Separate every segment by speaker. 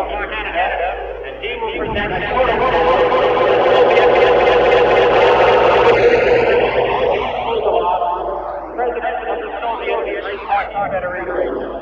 Speaker 1: Canada, and he will present President of the Soviet Federation.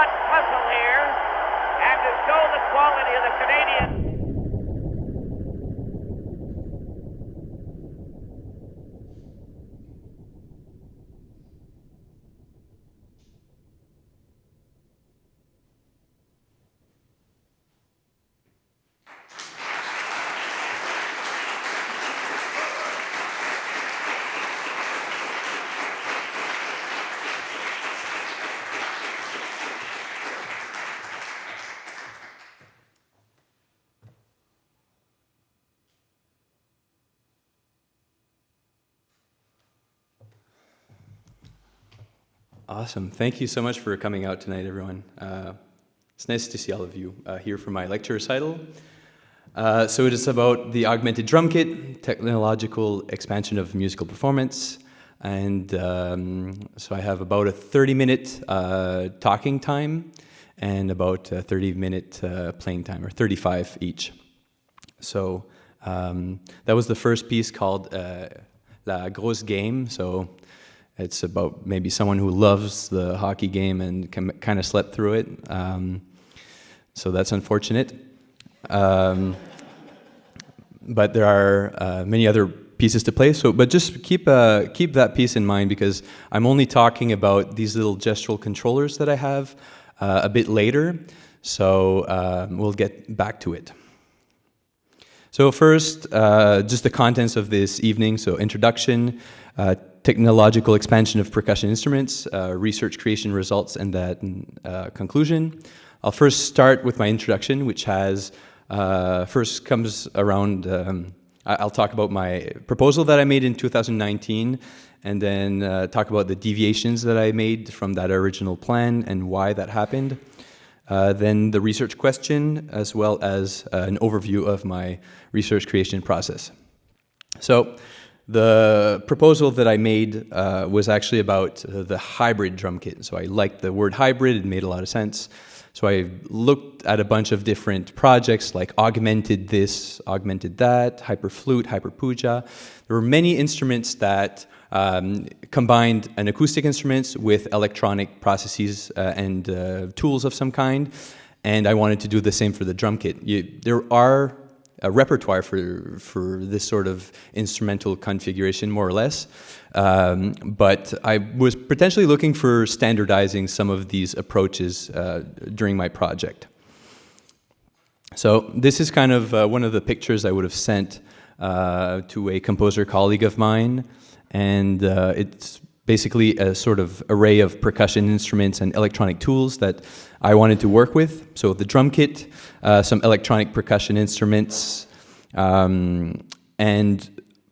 Speaker 1: somewhat puzzled here, and to show the quality of the Canadian.
Speaker 2: Awesome. Thank you so much for coming out tonight, everyone. It's nice to see all of you here for my lecture recital. So it is about the augmented drum kit, technological expansion of musical performance. And so I have about a 30-minute talking time and about a 30-minute playing time, or 35 each. So that was the first piece called La Grosse Game. So it's about maybe someone who loves the hockey game and kind of slept through it. So that's unfortunate. But there are many other pieces to play. But just keep that piece in mind, because I'm only talking about these little gestural controllers that I have a bit later. So we'll get back to it. So first, just the contents of this evening. So introduction, technological expansion of percussion instruments, research creation results, and that conclusion. I'll first start with my introduction, which has first comes around. I'll talk about my proposal that I made in 2019, and then talk about the deviations that I made from that original plan and why that happened. Then the research question, as well as an overview of my research creation process. So the proposal that I made was actually about the hybrid drum kit. So I liked the word hybrid, it made a lot of sense. So I looked at a bunch of different projects like augmented this, augmented that, hyperflute, hyperpuja. There were many instruments that combined an acoustic instruments with electronic processes and tools of some kind, and I wanted to do the same for the drum kit. There are a repertoire for this sort of instrumental configuration, more or less, but I was potentially looking for standardizing some of these approaches during my project. So this is kind of one of the pictures I would have sent to a composer colleague of mine, and it's basically a sort of array of percussion instruments and electronic tools that I wanted to work with. So the drum kit, some electronic percussion instruments, and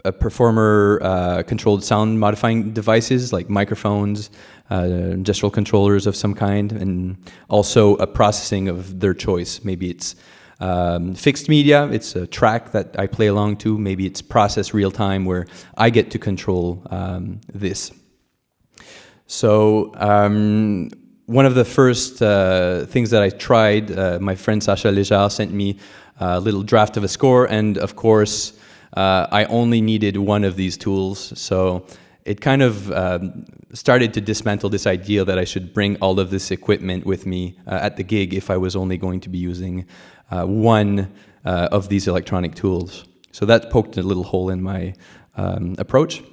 Speaker 2: a performer controlled sound modifying devices like microphones, gestural controllers of some kind, and also a processing of their choice. Maybe it's fixed media, it's a track that I play along to, maybe it's process real time where I get to control this. So one of the first things that I tried, my friend Sacha Léjar sent me a little draft of a score, and of course I only needed one of these tools, so it kind of started to dismantle this idea that I should bring all of this equipment with me at the gig if I was only going to be using one of these electronic tools. So that poked a little hole in my approach.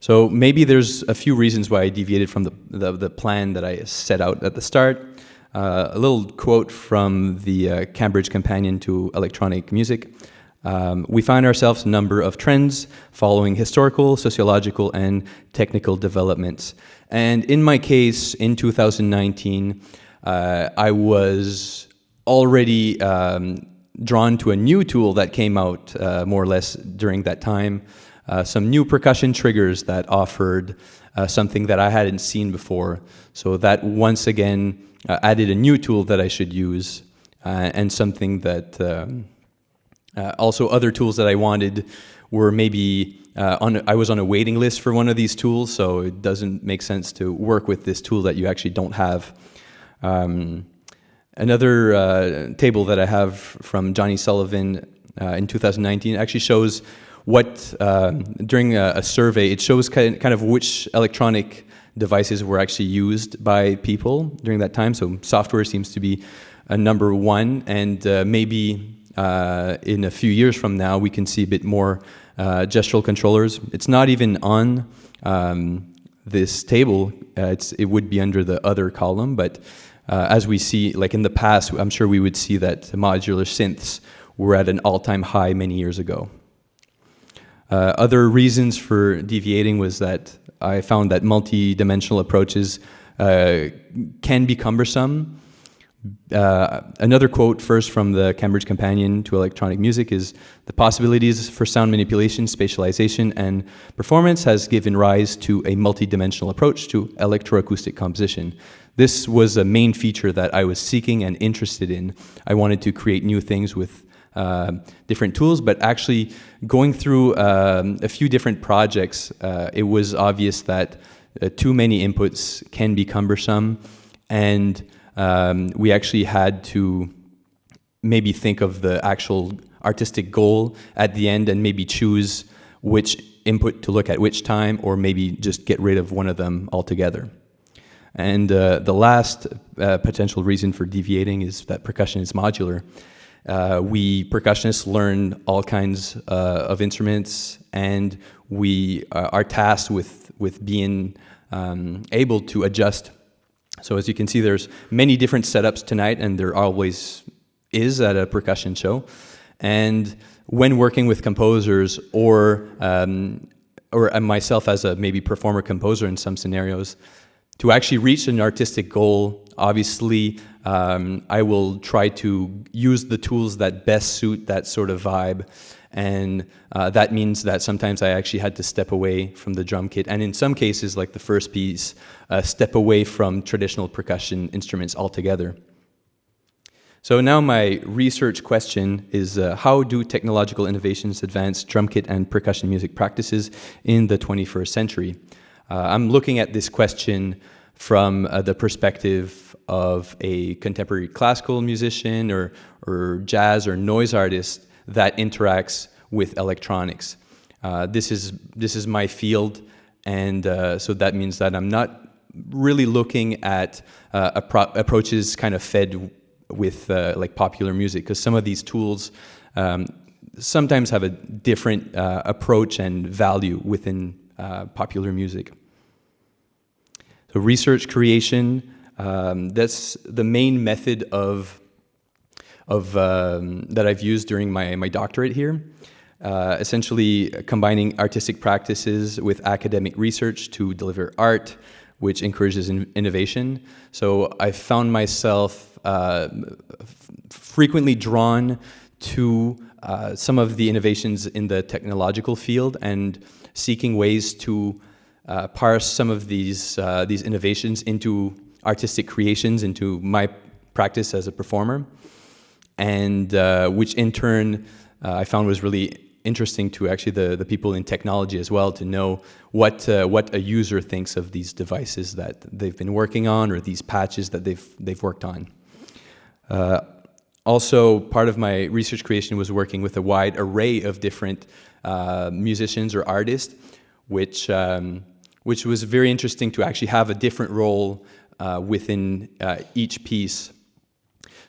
Speaker 2: So maybe there's a few reasons why I deviated from the plan that I set out at the start. A little quote from the Cambridge Companion to Electronic Music. We find ourselves a number of trends following historical, sociological, and technical developments. And in my case, in 2019, I was already drawn to a new tool that came out more or less during that time. Some new percussion triggers that offered something that I hadn't seen before. So that once again added a new tool that I should use, and something that also other tools that I wanted were maybe I was on a waiting list for one of these tools, so it doesn't make sense to work with this tool that you actually don't have. Another table that I have from Johnny Sullivan in 2019 actually shows what, during a survey, it shows kind of which electronic devices were actually used by people during that time. So software seems to be number one, and maybe in a few years from now we can see a bit more gestural controllers. It's not even on this table. It would be under the other column, but as we see, like in the past, I'm sure we would see that modular synths were at an all-time high many years ago. Other reasons for deviating was that I found that multi-dimensional approaches can be cumbersome. Another quote first from the Cambridge Companion to Electronic Music is, "The possibilities for sound manipulation, spatialization, and performance has given rise to a multi-dimensional approach to electroacoustic composition." This was a main feature that I was seeking and interested in. I wanted to create new things with different tools, but actually going through a few different projects, it was obvious that too many inputs can be cumbersome, and we actually had to maybe think of the actual artistic goal at the end and maybe choose which input to look at which time, or maybe just get rid of one of them altogether. And the last potential reason for deviating is that percussion is modular. We percussionists learn all kinds of instruments, and we are tasked with being able to adjust. So as you can see, there's many different setups tonight, and there always is at a percussion show. And when working with composers or myself as a maybe performer composer in some scenarios, to actually reach an artistic goal, obviously, I will try to use the tools that best suit that sort of vibe. And that means that sometimes I actually had to step away from the drum kit. And in some cases, like the first piece, step away from traditional percussion instruments altogether. So now my research question is, how do technological innovations advance drum kit and percussion music practices in the 21st century? I'm looking at this question from the perspective of a contemporary classical musician or jazz or noise artist that interacts with electronics. This is my field, and so that means that I'm not really looking at approaches kind of fed with like popular music, because some of these tools sometimes have a different approach and value within popular music. So research creation, that's the main method of that I've used during my doctorate here. Essentially combining artistic practices with academic research to deliver art, which encourages innovation. So I found myself frequently drawn to some of the innovations in the technological field and seeking ways to parse some of these innovations into artistic creations, into my practice as a performer, and which in turn I found was really interesting to actually the people in technology as well, to know what a user thinks of these devices that they've been working on, or these patches that they've worked on. Also, part of my research creation was working with a wide array of different musicians or artists, which was very interesting to actually have a different role within each piece.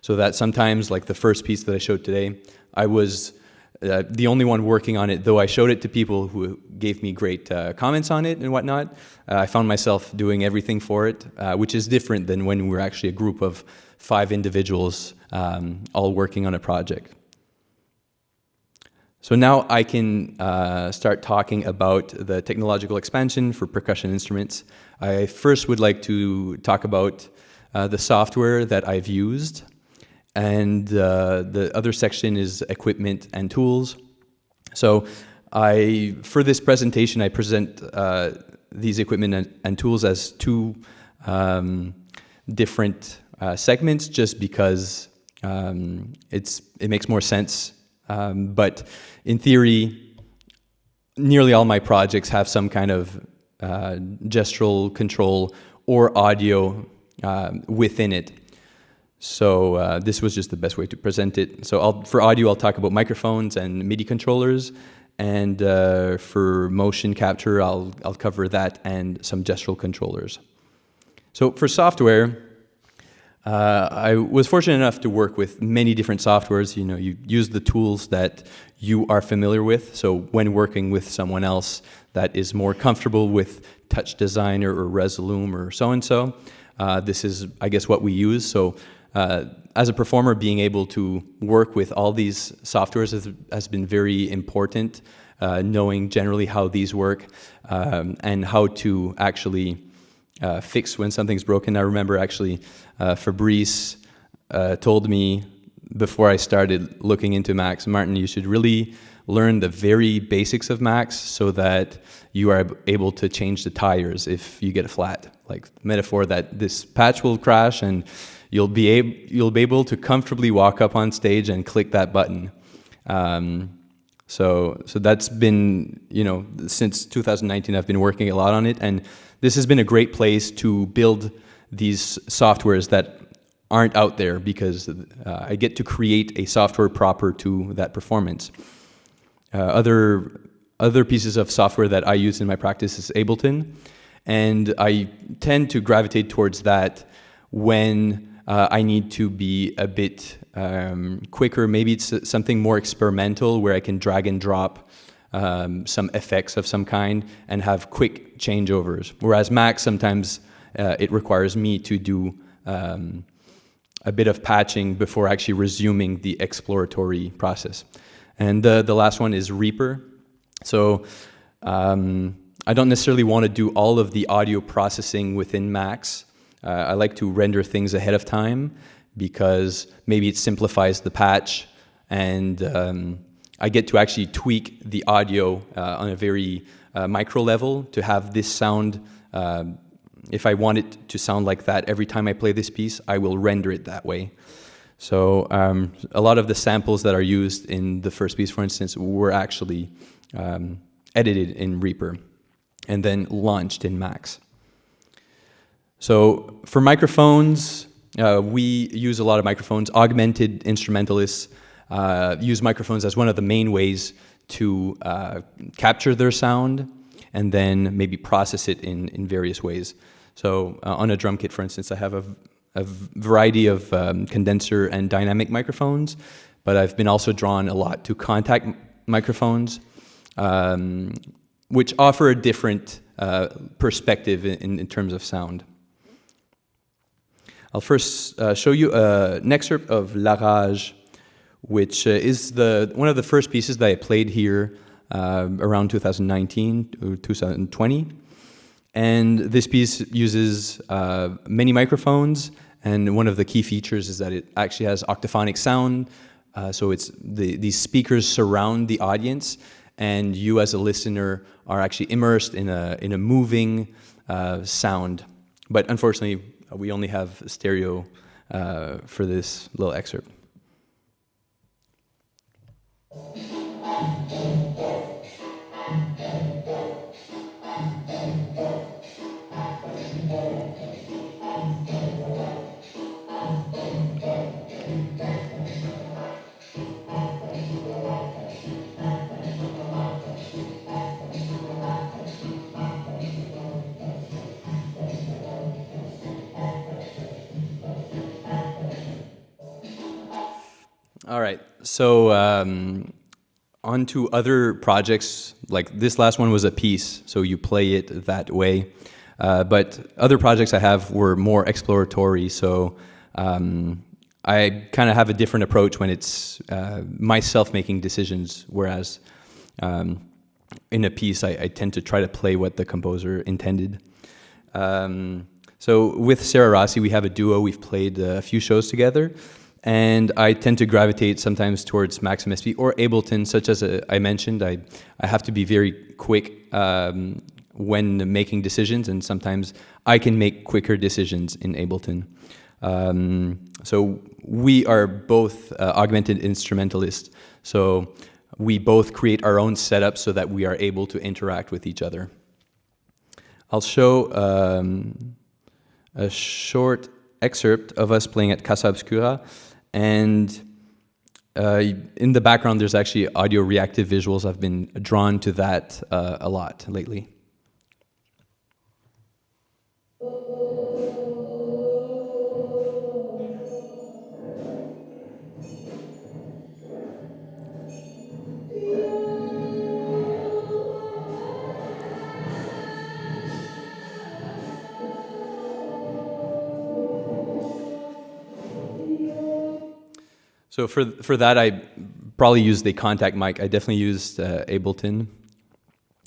Speaker 2: So that sometimes, like the first piece that I showed today, I was the only one working on it, though I showed it to people who gave me great comments on it and whatnot. I found myself doing everything for it, which is different than when we were actually a group of 5 individuals all working on a project. So now I can start talking about the technological expansion for percussion instruments. I first would like to talk about the software that I've used, and the other section is equipment and tools. So for this presentation, I present these equipment and tools as 2 different segments, just because it makes more sense. But in theory, nearly all my projects have some kind of gestural control or audio within it. So this was just the best way to present it. So for audio, I'll talk about microphones and MIDI controllers, And for motion capture, I'll cover that and some gestural controllers. So for software, I was fortunate enough to work with many different softwares. You use the tools that you are familiar with. So when working with someone else that is more comfortable with Touch Designer or Resolume or so-and-so, this is, I guess, what we use. So as a performer, being able to work with all these softwares has been very important, knowing generally how these work and how to actually fix when something's broken. I remember actually Fabrice told me before I started looking into Macs, Martin, you should really learn the very basics of Macs so that you are able to change the tires if you get a flat. Like metaphor that this patch will crash and you'll be able to comfortably walk up on stage and click that button. So that's been, since 2019 I've been working a lot on it, and this has been a great place to build these softwares that aren't out there because I get to create a software proper to that performance. Other pieces of software that I use in my practice is Ableton, and I tend to gravitate towards that when I need to be a bit quicker. Maybe it's something more experimental where I can drag and drop some effects of some kind and have quick changeovers. Whereas Mac, sometimes it requires me to do a bit of patching before actually resuming the exploratory process. And the last one is Reaper. So I don't necessarily want to do all of the audio processing within Macs. I like to render things ahead of time because maybe it simplifies the patch, and I get to actually tweak the audio on a very micro level to have this sound. If I want it to sound like that every time I play this piece, I will render it that way. So a lot of the samples that are used in the first piece, for instance, were actually edited in Reaper and then launched in Macs. So for microphones, we use a lot of microphones. Augmented instrumentalists use microphones as one of the main ways to capture their sound and then maybe process it in various ways. So on a drum kit, for instance, I have a variety of condenser and dynamic microphones, but I've been also drawn a lot to contact microphones, which offer a different perspective in terms of sound. I'll first show you an excerpt of La Rage, which is one of the first pieces that I played here around 2019 to 2020. And this piece uses many microphones, and one of the key features is that it actually has octaphonic sound. So it's these speakers surround the audience, and you as a listener are actually immersed in a moving sound. But unfortunately, we only have stereo for this little excerpt. All right, so on to other projects. Like this last one was a piece, so you play it that way. But other projects I have were more exploratory, so I kind of have a different approach when it's myself making decisions, whereas in a piece I tend to try to play what the composer intended. So with Sarah Rossi, we have a duo. We've played a few shows together. And I tend to gravitate sometimes towards Max MSP or Ableton, such as I mentioned. I have to be very quick when making decisions, and sometimes I can make quicker decisions in Ableton. So we are both augmented instrumentalists. So we both create our own setup so that we are able to interact with each other. I'll show a short excerpt of us playing at Casa Obscura. And in the background, there's actually audio reactive visuals. I've been drawn to that a lot lately. So for that, I probably used a contact mic. I definitely used Ableton,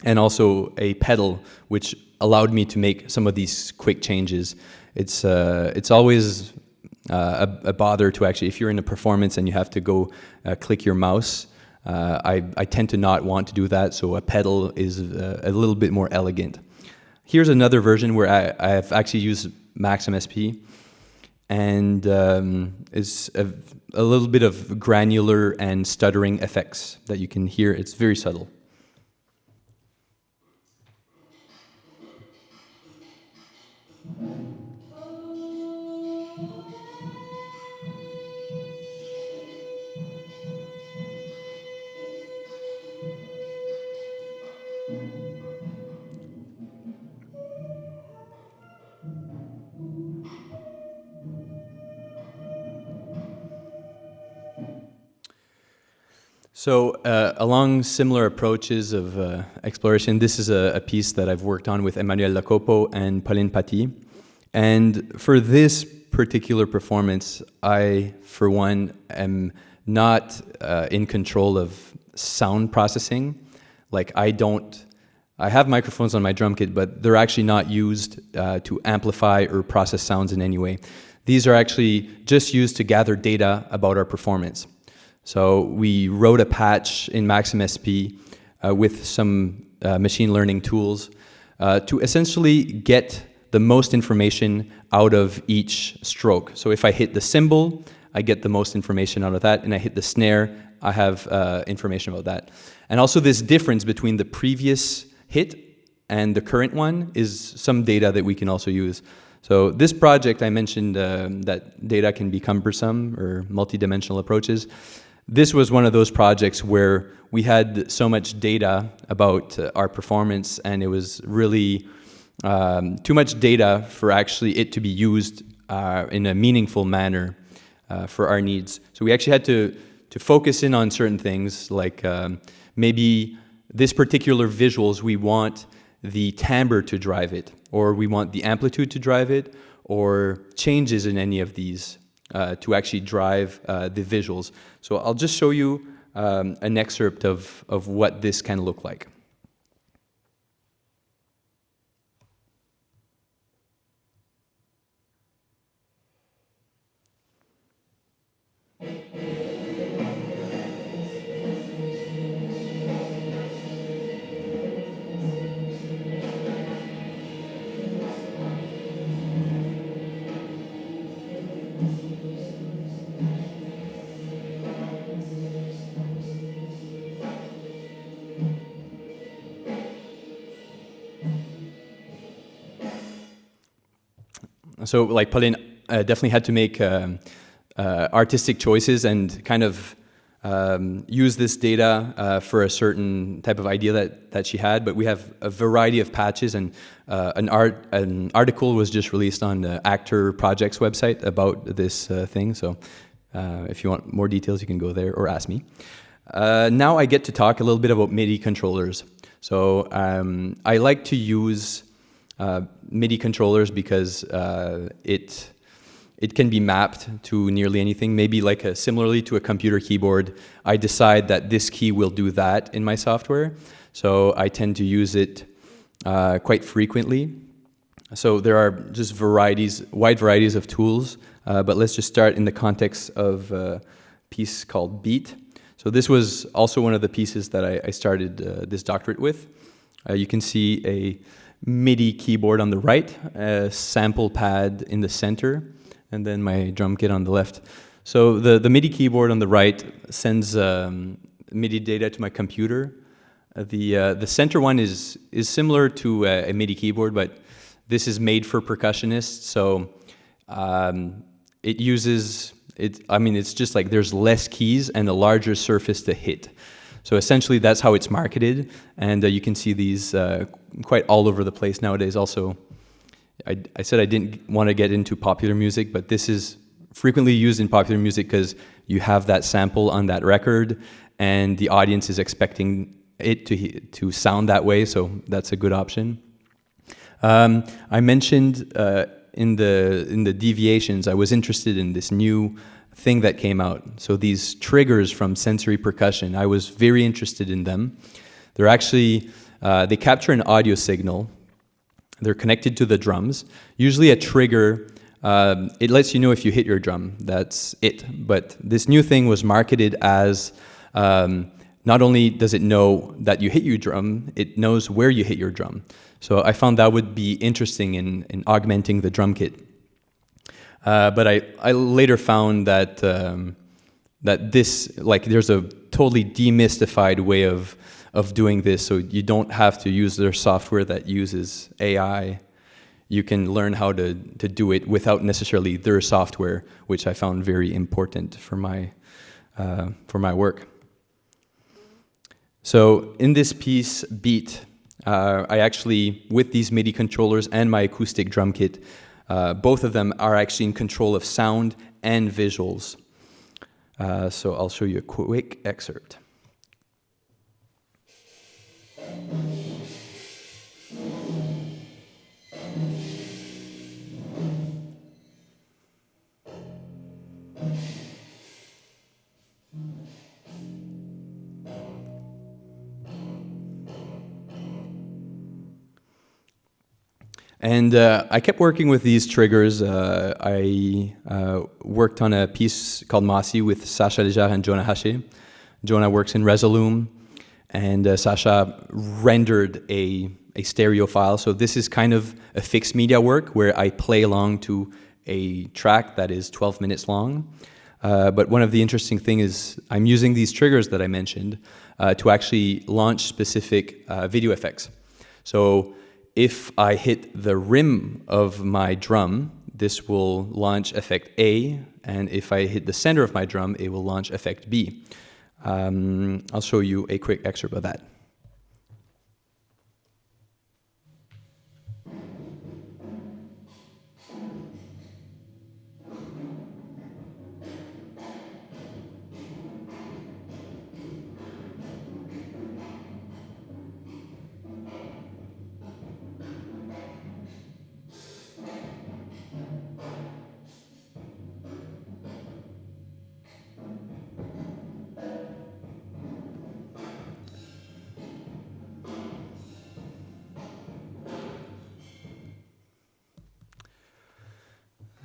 Speaker 2: and also a pedal, which allowed me to make some of these quick changes. It's always a bother to actually, if you're in a performance and you have to go click your mouse, I tend to not want to do that, so a pedal is a little bit more elegant. Here's another version where I have actually used Max MSP, and it's a little bit of granular and stuttering effects that you can hear. It's very subtle. So along similar approaches of exploration, this is a piece that I've worked on with Emmanuel Lacopo and Pauline Paty. And for this particular performance, I, for one, am not in control of sound processing. Like I have microphones on my drum kit, but they're actually not used to amplify or process sounds in any way. These are actually just used to gather data about our performance. So we wrote a patch in Max MSP with some machine learning tools to essentially get the most information out of each stroke. So if I hit the cymbal, I get the most information out of that, and I hit the snare, I have information about that. And also this difference between the previous hit and the current one is some data that we can also use. So this project, I mentioned that data can be cumbersome or multidimensional approaches. This was one of those projects where we had so much data about our performance, and it was really too much data for actually it to be used in a meaningful manner for our needs. So we actually had to focus in on certain things, like maybe this particular visuals, we want the timbre to drive it, or we want the amplitude to drive it, or changes in any of these to actually drive the visuals. So I'll just show you an excerpt of what this can look like. So like Pauline definitely had to make artistic choices and kind of use this data for a certain type of idea that she had, but we have a variety of patches, and an article was just released on the Actor Projects website about this thing, so if you want more details you can go there or ask me. Now I get to talk a little bit about MIDI controllers. So I like to use MIDI controllers because it can be mapped to nearly anything. Maybe like similarly to a computer keyboard, I decide that this key will do that in my software. So I tend to use it quite frequently. So there are just wide varieties of tools, but let's just start in the context of a piece called Beat. So this was also one of the pieces that I started this doctorate with. You can see a MIDI keyboard on the right, a sample pad in the center, and then my drum kit on the left. So the MIDI keyboard on the right sends MIDI data to my computer. The center one is similar to a MIDI keyboard, but this is made for percussionists. So it uses it's just like there's less keys and a larger surface to hit. So essentially, that's how it's marketed, and you can see these quite all over the place nowadays. Also, I said I didn't want to get into popular music, but this is frequently used in popular music because you have that sample on that record, and the audience is expecting it to sound that way, so that's a good option. I mentioned in the deviations, I was interested in this new thing that came out. So these triggers from sensory percussion, I was very interested in them. They're actually, they capture an audio signal. They're connected to the drums. Usually a trigger, it lets you know if you hit your drum. That's it. But this new thing was marketed as, not only does it know that you hit your drum, it knows where you hit your drum. So I found that would be interesting in augmenting the drum kit. But I later found that that this, like, there's a totally demystified way of doing this, so you don't have to use their software that uses AI. You can learn how to do it without necessarily their software, which I found very important for my work. So in this piece, Beat, I actually, with these MIDI controllers and my acoustic drum kit, both of them are actually in control of sound and visuals. So I'll show you a quick excerpt. And I kept working with these triggers. I worked on a piece called Mossy with Sacha Leger and Jonah Haché. Jonah works in Resolume, and Sacha rendered a stereo file. So this is kind of a fixed media work where I play along to a track that is 12 minutes long. But one of the interesting things is I'm using these triggers that I mentioned to actually launch specific video effects. So if I hit the rim of my drum, this will launch effect A, and if I hit the center of my drum, it will launch effect B. I'll show you a quick excerpt of that.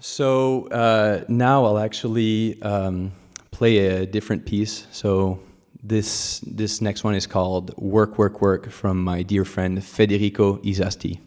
Speaker 2: So now I'll actually play a different piece. So this next one is called Work, Work, Work from my dear friend Federico Isasti.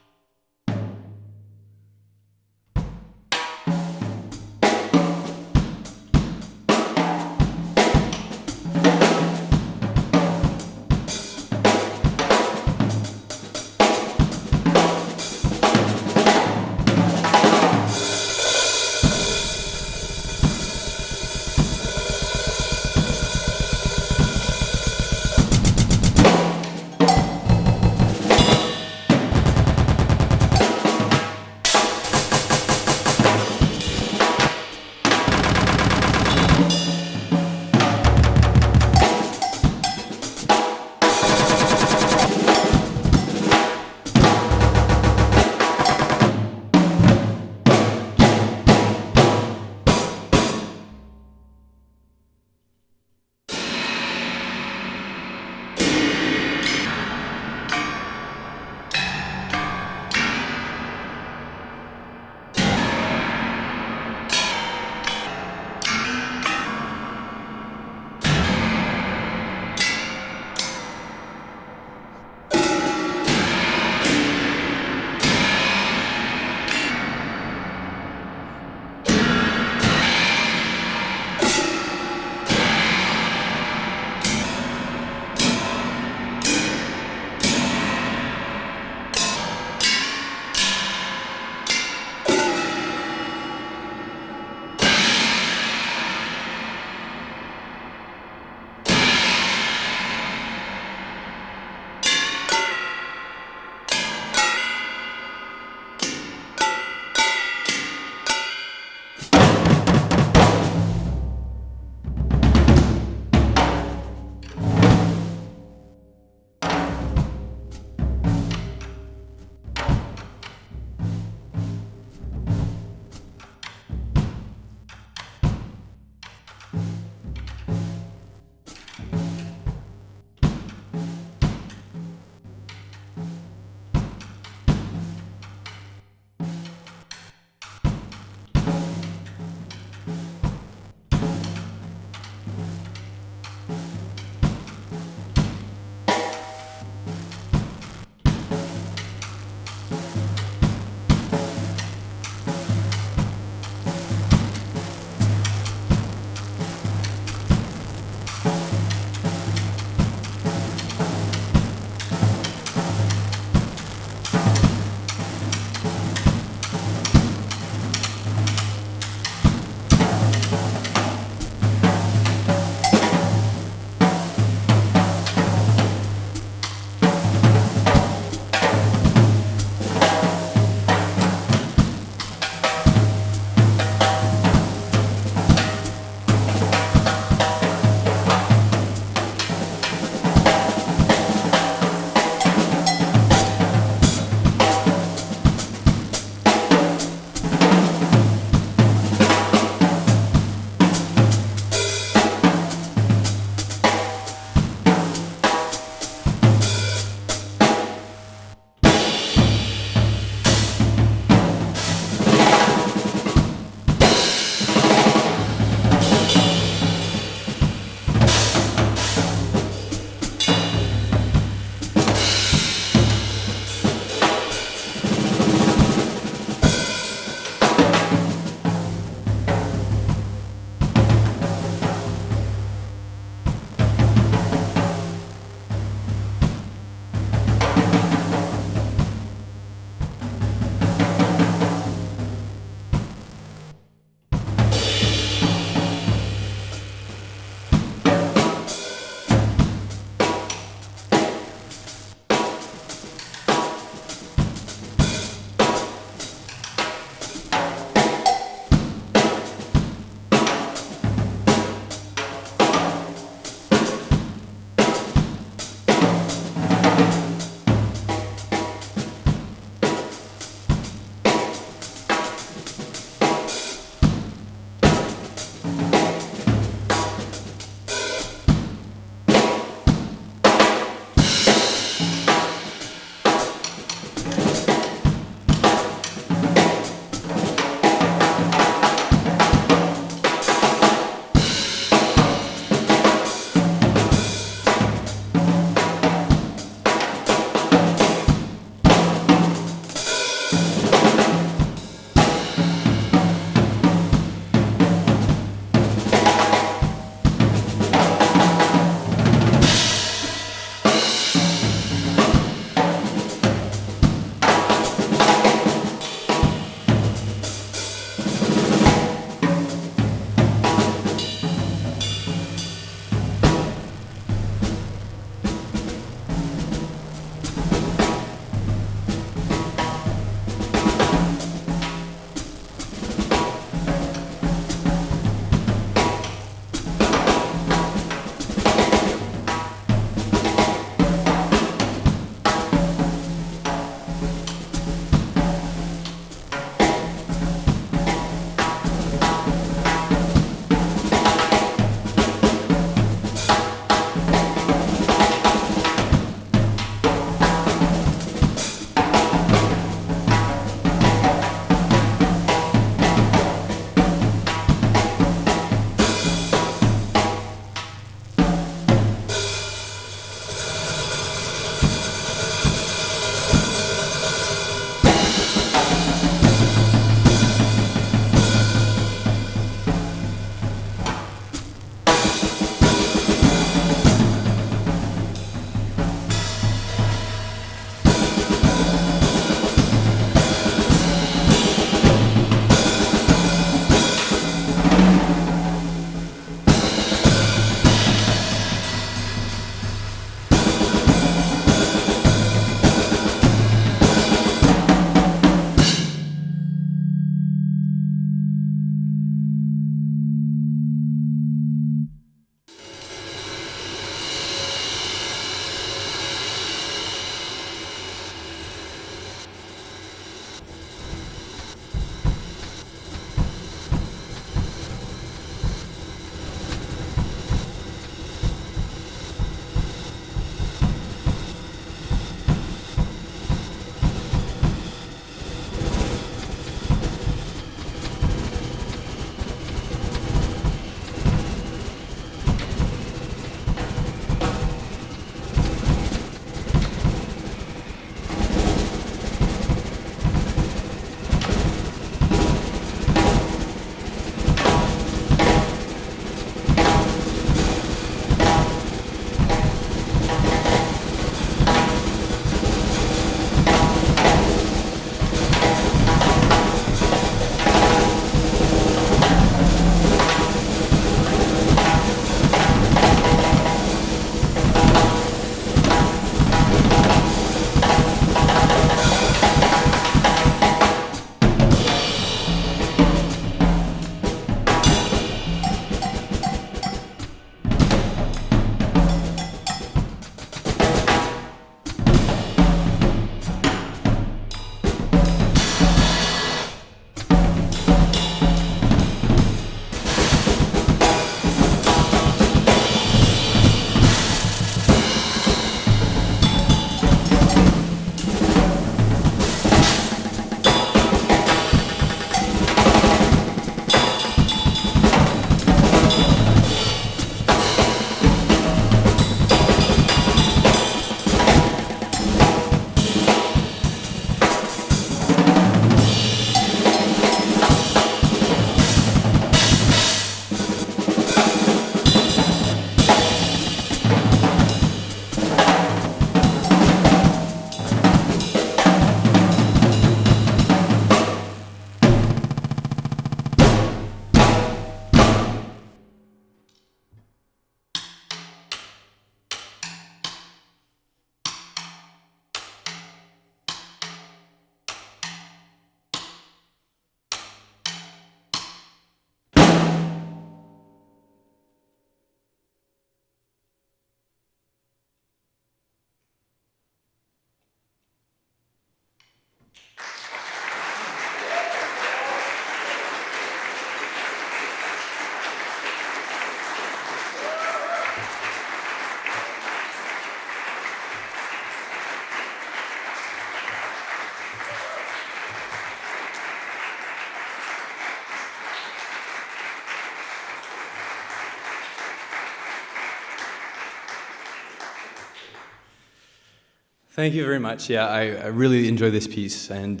Speaker 2: Thank you very much. Yeah, I really enjoy this piece, and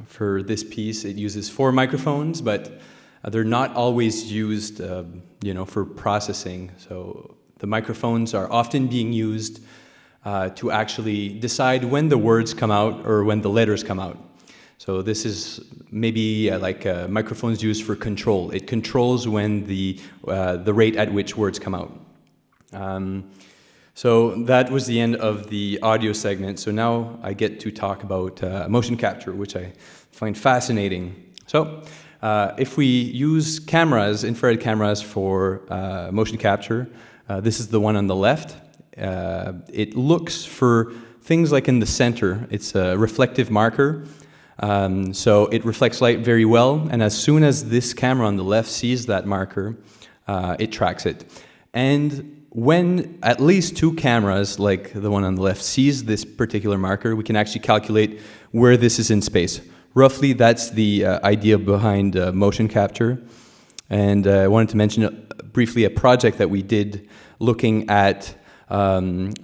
Speaker 2: for this piece, it uses 4 microphones, but they're not always used, for processing. So the microphones are often being used to actually decide when the words come out or when the letters come out. So this is maybe like microphones used for control. It controls when the rate at which words come out. So that was the end of the audio segment. So now I get to talk about motion capture, which I find fascinating. So if we use cameras, infrared cameras for motion capture, this is the one on the left. It looks for things like in the center. It's a reflective marker. So it reflects light very well, and as soon as this camera on the left sees that marker, it tracks it. And when at least 2 cameras, like the one on the left, sees this particular marker, we can actually calculate where this is in space. Roughly, that's the idea behind motion capture. And I wanted to mention briefly a project that we did looking at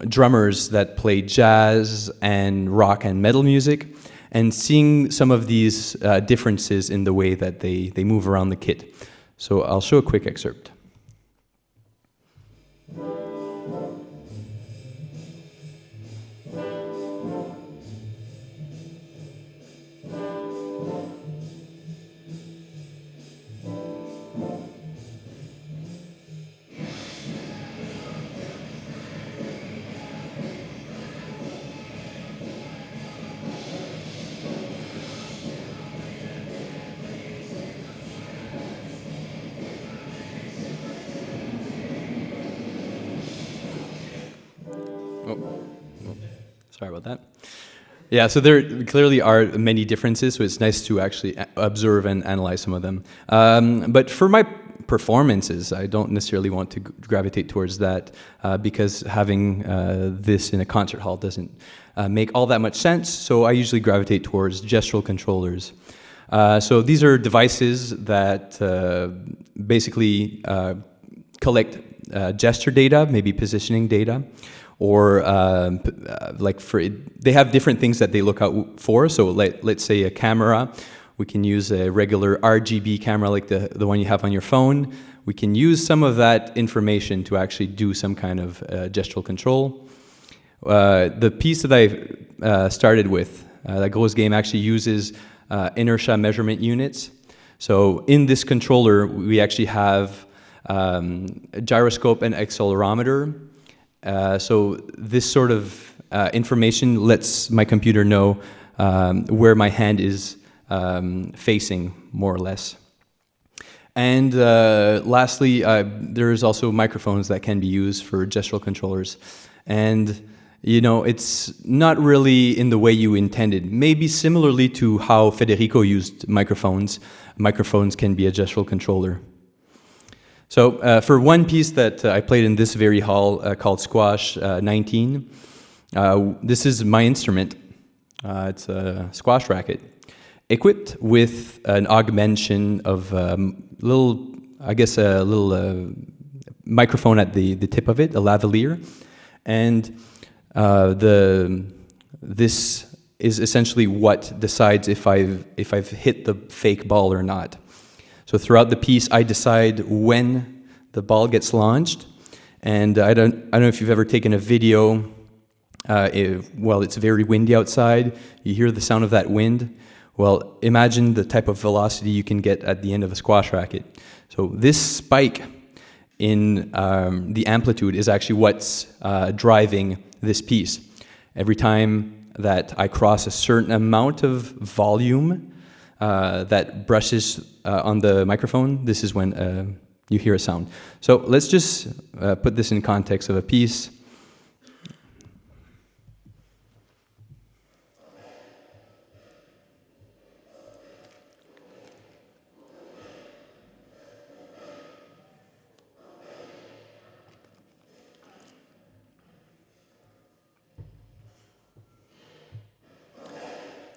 Speaker 2: drummers that play jazz and rock and metal music, and seeing some of these differences in the way that they move around the kit. So I'll show a quick excerpt. Sorry about that. Yeah, so there clearly are many differences, so it's nice to actually observe and analyze some of them. But for my performances, I don't necessarily want to gravitate towards that because having this in a concert hall doesn't make all that much sense, so I usually gravitate towards gestural controllers. So these are devices that basically collect gesture data, maybe positioning data, or they have different things that they look out for. So let's say a camera, we can use a regular RGB camera like the one you have on your phone. We can use some of that information to actually do some kind of gestural control. The piece that I started with, the grosse game, actually uses inertia measurement units. So in this controller, we actually have a gyroscope and accelerometer. So this sort of information lets my computer know where my hand is facing, more or less. And lastly, there is also microphones that can be used for gestural controllers. And, it's not really in the way you intended. Maybe similarly to how Federico used microphones, microphones can be a gestural controller. So for one piece that I played in this very hall called Squash 19, this is my instrument. It's a squash racket, equipped with an augmentation of a little microphone at the tip of it, a lavalier, and this is essentially what decides if I've hit the fake ball or not. So throughout the piece, I decide when the ball gets launched, and I don't know if you've ever taken a video. It's very windy outside. You hear the sound of that wind. Well, imagine the type of velocity you can get at the end of a squash racket. So this spike in the amplitude is actually what's driving this piece. Every time that I cross a certain amount of volume that brushes on the microphone, this is when you hear a sound. So let's just put this in context of a piece.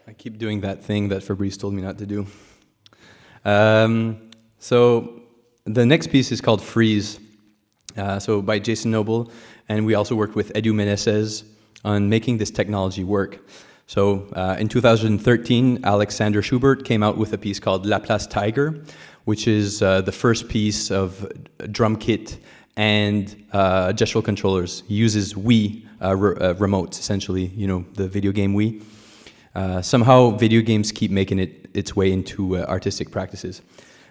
Speaker 2: I keep doing that thing that Fabrice told me not to do. So the next piece is called Freeze, so by Jason Noble, and we also worked with Edu Meneses on making this technology work. So in 2013, Alexander Schubert came out with a piece called Laplace Tiger, which is the first piece of drum kit and gestural controllers. He uses Wii remotes, essentially, the video game Wii. Somehow, video games keep making its way into artistic practices.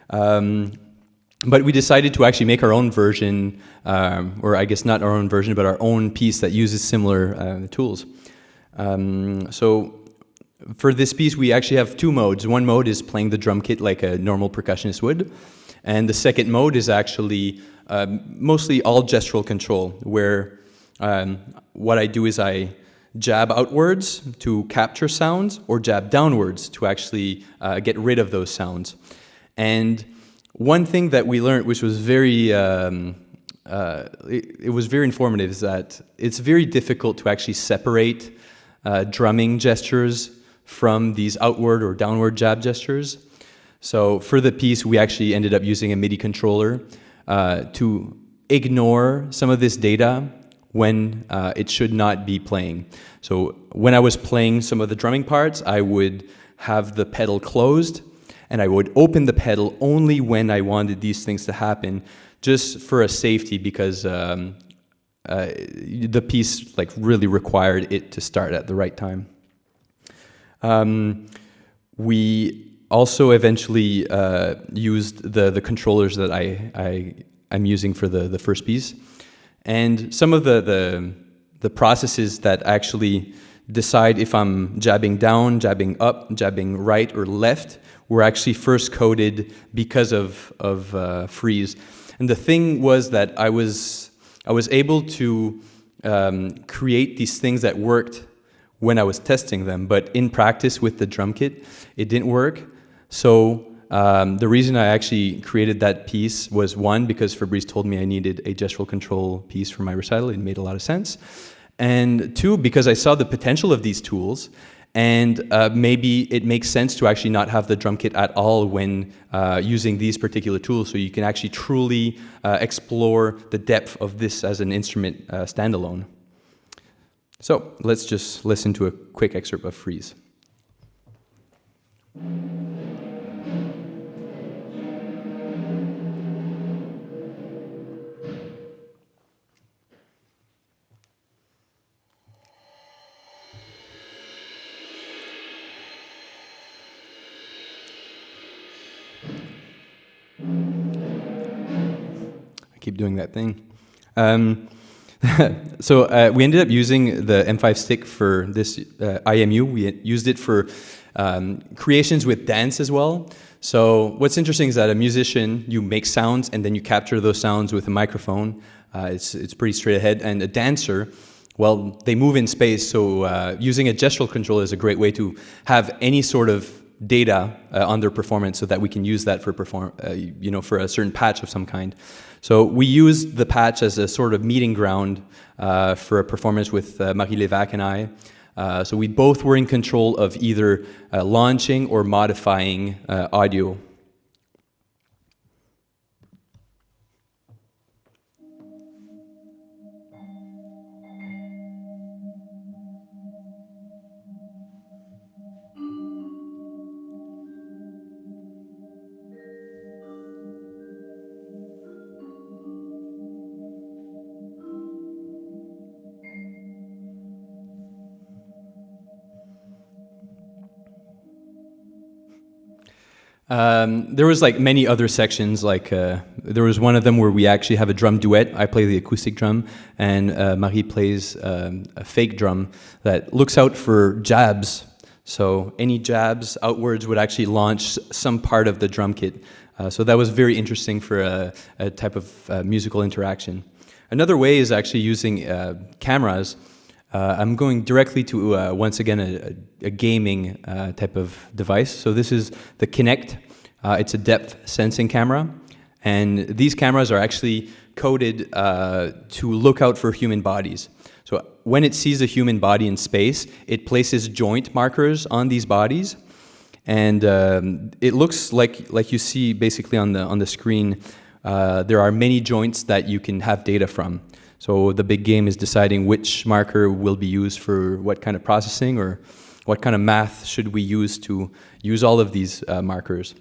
Speaker 2: But we decided to actually make our own version, or I guess not our own version, but our own piece that uses similar tools. So for this piece, we actually have two modes. One mode is playing the drum kit like a normal percussionist would, and the second mode is actually mostly all gestural control, where what I do is I jab outwards to capture sounds or jab downwards to actually get rid of those sounds. And one thing that we learned, which was very, it was very informative, is that it's very difficult to actually separate drumming gestures from these outward or downward jab gestures. So for the piece, we actually ended up using a MIDI controller to ignore some of this data when it should not be playing. So when I was playing some of the drumming parts, I would have the pedal closed, and I would open the pedal only when I wanted these things to happen, just for a safety, because the piece really required it to start at the right time. We also eventually used the controllers that I'm using for the first piece, and some of the processes that actually decide if I'm jabbing down, jabbing up, jabbing right or left were actually first coded because of freeze. And the thing was that I was able to create these things that worked when I was testing them, but in practice with the drum kit, it didn't work. So the reason I actually created that piece was, one, because Fabrice told me I needed a gestural control piece for my recital. It made a lot of sense. And two, because I saw the potential of these tools, and maybe it makes sense to actually not have the drum kit at all when using these particular tools, so you can actually truly explore the depth of this as an instrument standalone. So let's just listen to a quick excerpt of Freeze. Keep doing that thing. So we ended up using the M5 stick for this IMU. We used it for creations with dance as well. So what's interesting is that a musician, you make sounds and then you capture those sounds with a microphone. It's pretty straight ahead. And a dancer, well, they move in space. So using a gestural control is a great way to have any sort of data on their performance, so that we can use that for for a certain patch of some kind. So we used the patch as a sort of meeting ground for a performance with Marie Levac and I. So we both were in control of either launching or modifying audio. There was many other sections, there was one of them where we actually have a drum duet. I play the acoustic drum, and Marie plays a fake drum that looks out for jabs. So any jabs outwards would actually launch some part of the drum kit. So that was very interesting for a type of musical interaction. Another way is actually using cameras. I'm going directly to, once again, a gaming type of device. So this is the Kinect. It's a depth sensing camera. And these cameras are actually coded to look out for human bodies. So when it sees a human body in space, it places joint markers on these bodies. And it looks like you see basically on the screen, there are many joints that you can have data from. So the big game is deciding which marker will be used for what kind of processing, or what kind of math should we use to use all of these markers.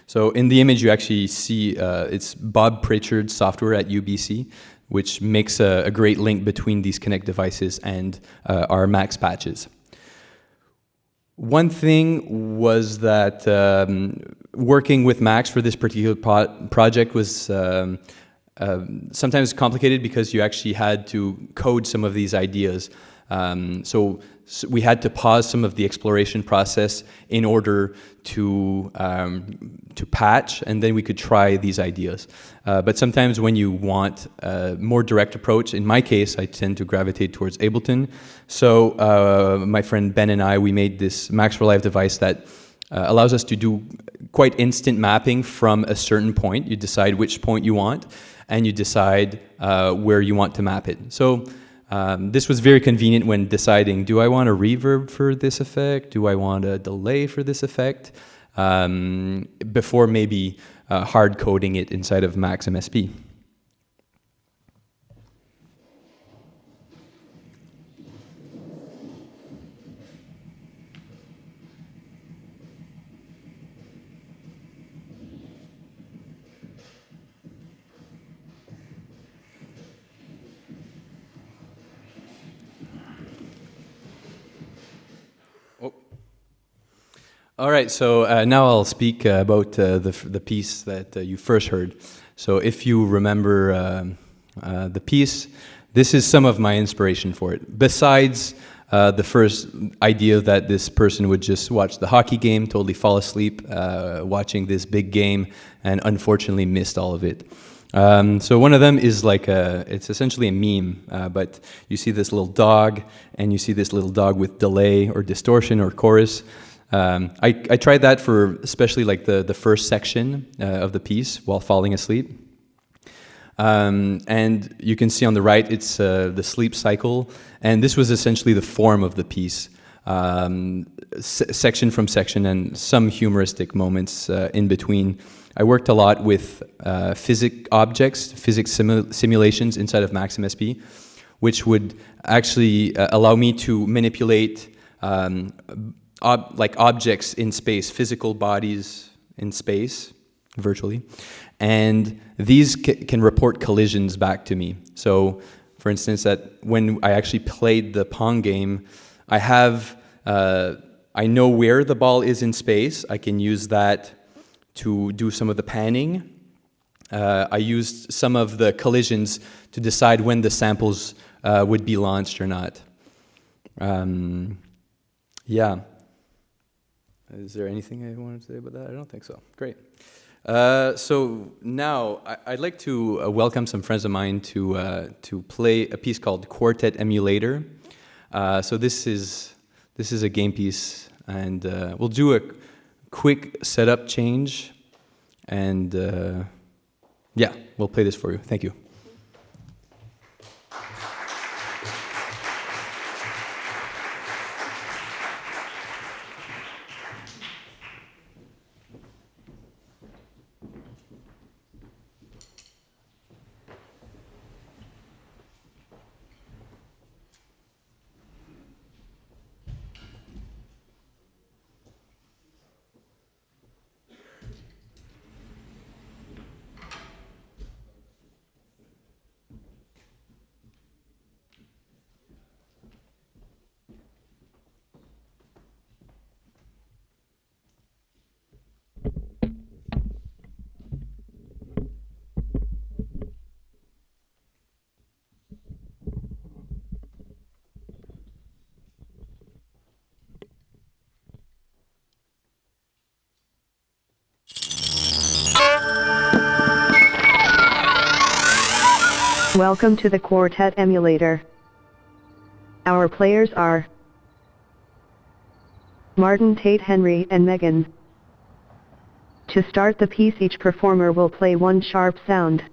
Speaker 2: So in the image you actually see it's Bob Pritchard's software at UBC, which makes a great link between these Connect devices and our Max patches. One thing was that working with Max for this particular project was sometimes complicated, because you actually had to code some of these ideas. So we had to pause some of the exploration process in order to patch, and then we could try these ideas. But sometimes when you want a more direct approach, in my case, I tend to gravitate towards Ableton. So my friend Ben and I, we made this Max for Live device that allows us to do quite instant mapping from a certain point. You decide which point you want, and you decide where you want to map it. So this was very convenient when deciding, do I want a reverb for this effect? Do I want a delay for this effect? Before maybe hard coding it inside of Max MSP. All right, so now I'll speak about the piece that you first heard. So if you remember the piece, this is some of my inspiration for it. Besides the first idea that this person would just watch the hockey game, totally fall asleep watching this big game, and unfortunately missed all of it. So one of them is like it's essentially a meme, but you see this little dog, and you see this little dog with delay or distortion or chorus. I tried that for especially like the first section of the piece while falling asleep. And you can see on the right, it's the sleep cycle. And this was essentially the form of the piece, section from section, and some humoristic moments in between. I worked a lot with physics simulations inside of Max MSP, which would actually allow me to manipulate like objects in space, physical bodies in space, virtually, and these can report collisions back to me. So, for instance, that when I actually played the Pong game, I know where the ball is in space. I can use that to do some of the panning. I used some of the collisions to decide when the samples would be launched or not. Yeah. Is there anything I wanted to say about that? I don't think so. Great. So now I'd like to welcome some friends of mine to play a piece called Quartet Emulator. So this is a game piece, and we'll do a quick setup change, and yeah, we'll play this for you. Thank you.
Speaker 3: Welcome to the Quartet Emulator. Our players are Martin, Tate, Henry, and Megan. To start the piece, each performer will play one sharp sound.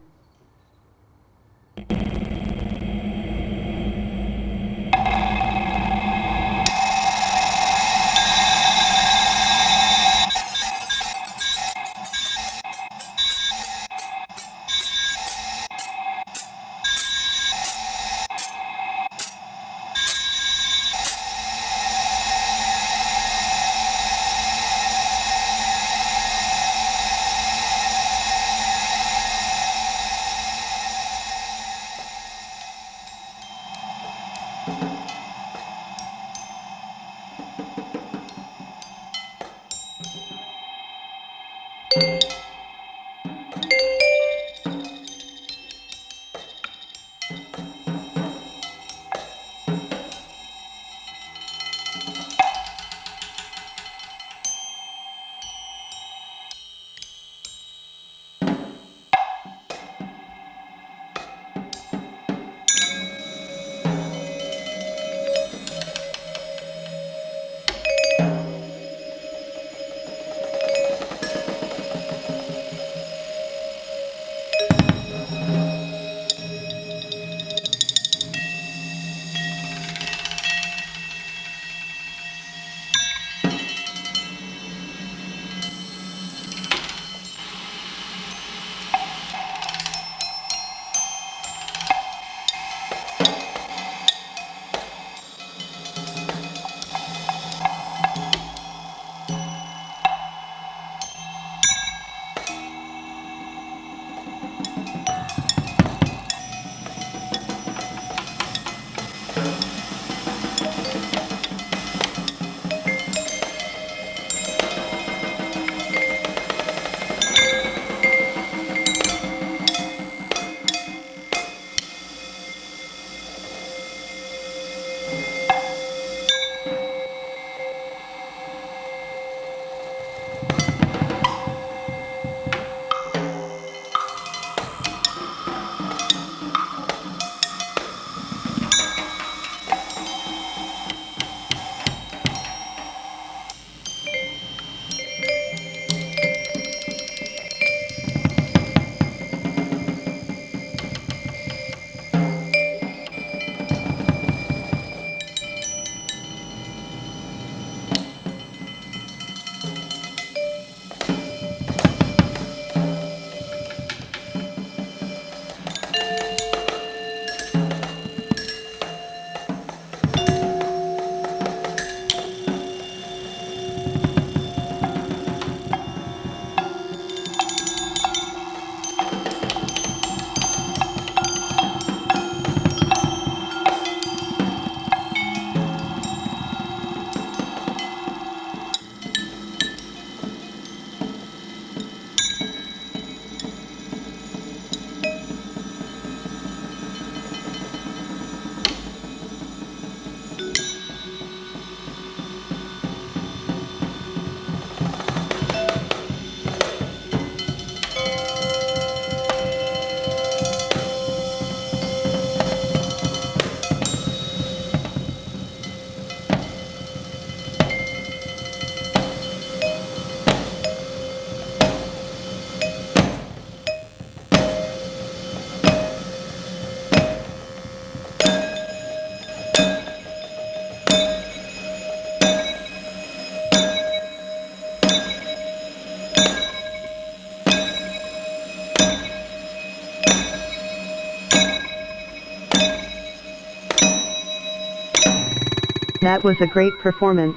Speaker 3: That was a great performance.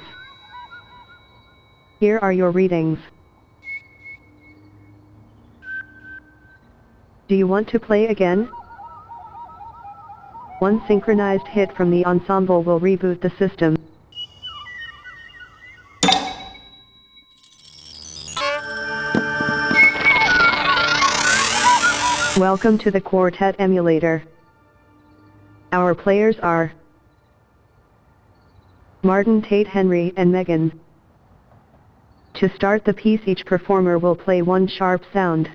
Speaker 3: Here are your readings. Do you want to play again? One synchronized hit from the ensemble will reboot the system. Welcome to the Quartet emulator. Our players are Martin, Tate, Henry, and Megan. To start the piece, each performer will play one sharp sound.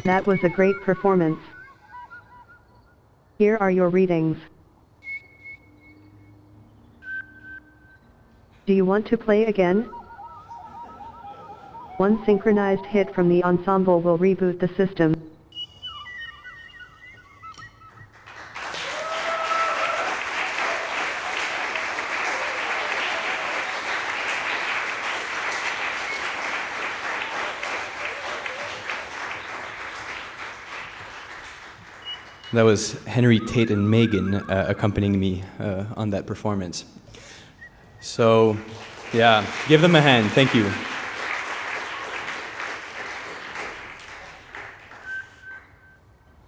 Speaker 3: That was a great performance. Here are your readings. Do you want to play again? One synchronized hit from the ensemble will reboot the system.
Speaker 2: That was Henry, Tate, and Megan accompanying me on that performance. So, yeah, give them a hand. Thank you.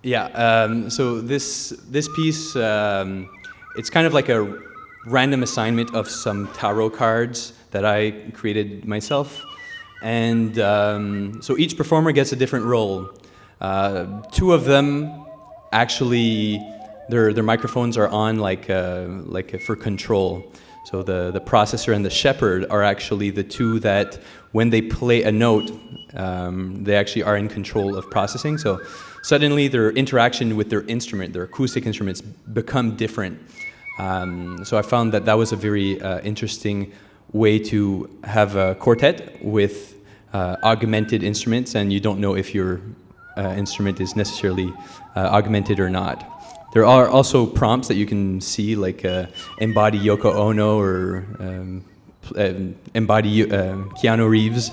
Speaker 2: Yeah, so this piece, it's kind of like a random assignment of some tarot cards that I created myself. And so each performer gets a different role. Two of them actually, their microphones are on like for control. So the processor and the shepherd are actually the two that, when they play a note, they actually are in control of processing. So suddenly their interaction with their instrument, their acoustic instruments, become different. So I found that was a very interesting way to have a quartet with augmented instruments, and you don't know if your instrument is necessarily augmented or not. There are also prompts that you can see, like embody Yoko Ono or embody Keanu Reeves,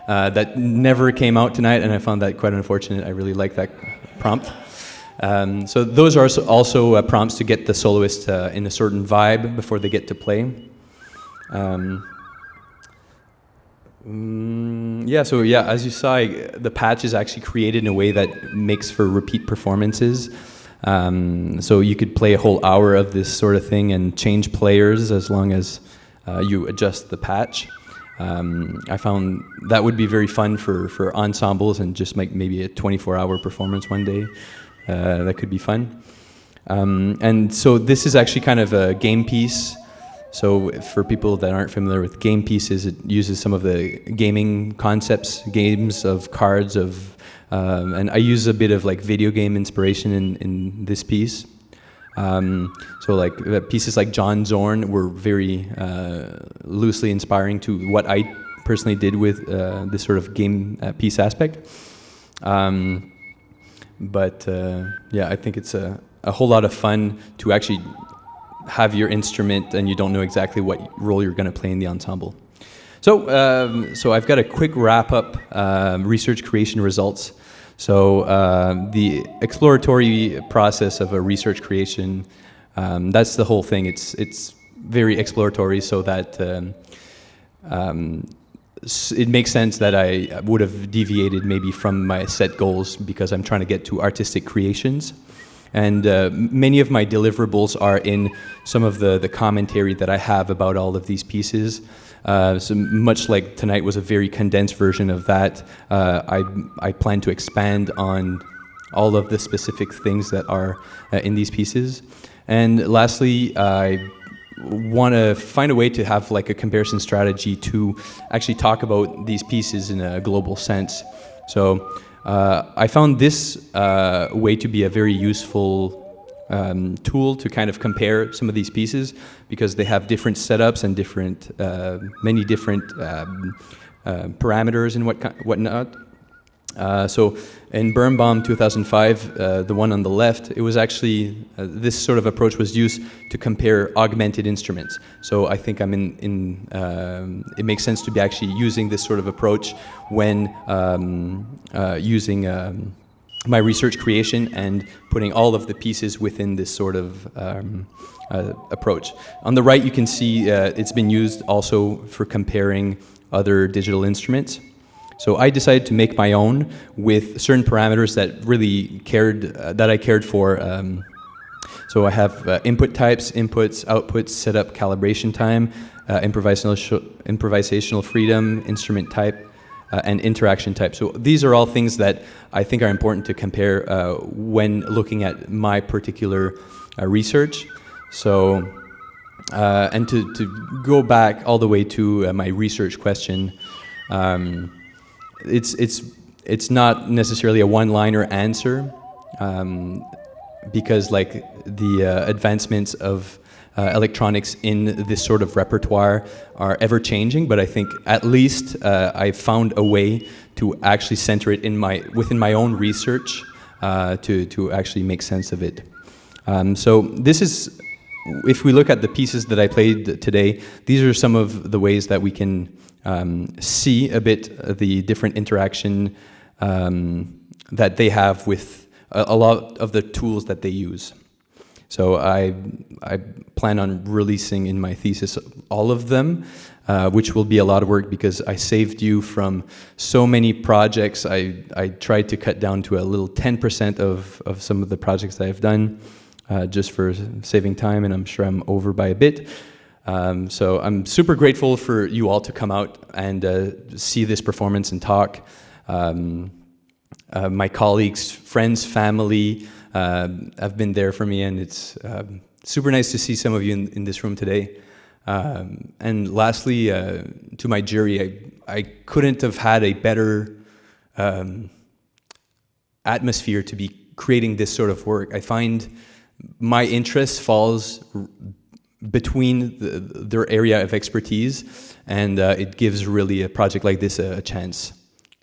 Speaker 2: that never came out tonight, and I found that quite unfortunate. I really like that prompt. So those are also prompts to get the soloist in a certain vibe before they get to play. As you saw, the patch is actually created in a way that makes for repeat performances. So you could play a whole hour of this sort of thing and change players as long as you adjust the patch. I found that would be very fun for ensembles and just make maybe a 24-hour performance one day. That could be fun. And so this is actually kind of a game piece. So for people that aren't familiar with game pieces, it uses some of the gaming concepts, games of cards, and I use a bit of like video game inspiration in this piece. So like pieces like John Zorn were very loosely inspiring to what I personally did with this sort of game piece aspect. I think it's a whole lot of fun to actually have your instrument and you don't know exactly what role you're going to play in the ensemble. So I've got a quick wrap-up research creation results. So the exploratory process of a research creation, that's the whole thing. It's very exploratory, so that it makes sense that I would have deviated maybe from my set goals because I'm trying to get to artistic creations. And many of my deliverables are in some of the commentary that I have about all of these pieces. So much like tonight was a very condensed version of that, I plan to expand on all of the specific things that are in these pieces. And lastly, I want to find a way to have like a comparison strategy to actually talk about these pieces in a global sense. So I found this way to be a very useful tool to kind of compare some of these pieces because they have different setups and many different parameters and whatnot. So in Birnbaum 2005, the one on the left, it was actually, this sort of approach was used to compare augmented instruments. So I think it makes sense to be actually using this sort of approach when using my research creation and putting all of the pieces within this sort of approach. On the right, you can see it's been used also for comparing other digital instruments. So I decided to make my own with certain parameters that really I cared for. So I have input types, inputs, outputs, setup, calibration time, improvisational freedom, instrument type, and interaction type. So these are all things that I think are important to compare when looking at my particular research. So, and to go back all the way to my research question, it's not necessarily a one-liner answer because like the advancements of electronics in this sort of repertoire are ever changing, but I think at least I found a way to actually center it within my own research to actually make sense of it. So this is, if we look at the pieces that I played today, these are some of the ways that we can see a bit the different interaction that they have with a lot of the tools that they use. So I plan on releasing in my thesis all of them, which will be a lot of work because I saved you from so many projects. I tried to cut down to a little 10% of some of the projects that I've done, just for saving time, and I'm sure I'm over by a bit. So I'm super grateful for you all to come out and see this performance and talk. My colleagues, friends, family have been there for me, and it's super nice to see some of you in this room today. And lastly, to my jury, I couldn't have had a better atmosphere to be creating this sort of work. I find my interest falls between their area of expertise, and it gives really a project like this a chance.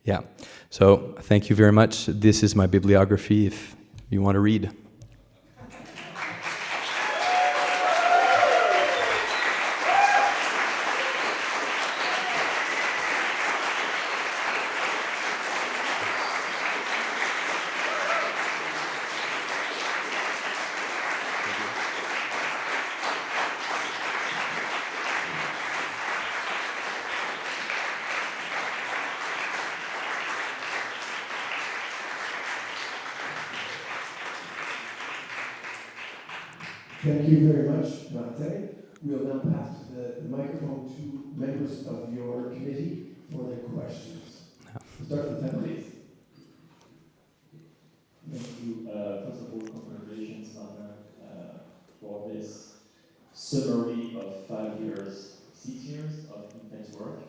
Speaker 2: Yeah. So thank you very much. This is my bibliography if you want to read.
Speaker 4: Thank you very much, Martin. We'll now pass the microphone to members of your committee for their questions. Start with that, please.
Speaker 5: Thank you. First of all, congratulations, Martin, for this summary of 5 years, 6 years of intense work.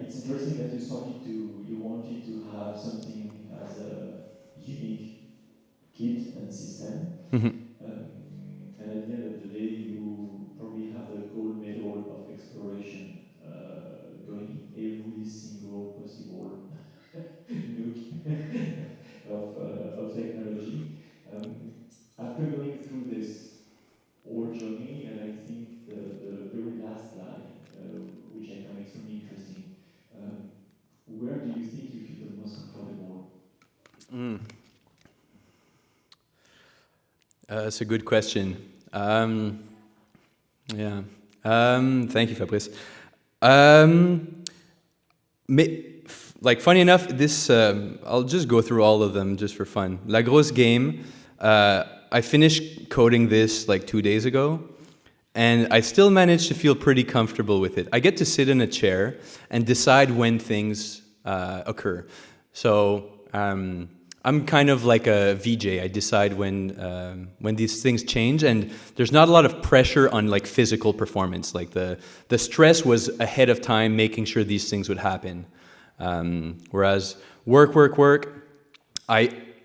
Speaker 5: It's interesting that you wanted to have something as a unique kit and system.
Speaker 2: Mm-hmm.
Speaker 5: And at the end of the day, you probably have the gold medal of exploration, going in every single possible nook of technology. After going through this whole journey, and I think the very last line, which I find extremely interesting, where do you think you feel the most comfortable?
Speaker 2: That's a good question. Thank you, Fabrice. Funny enough, this I'll just go through all of them just for fun. La Grosse game. I finished coding this like 2 days ago, and I still managed to feel pretty comfortable with it. I get to sit in a chair and decide when things occur. So I'm kind of like a VJ. I decide when these things change, and there's not a lot of pressure on like physical performance. Like the stress was ahead of time, making sure these things would happen. Whereas work,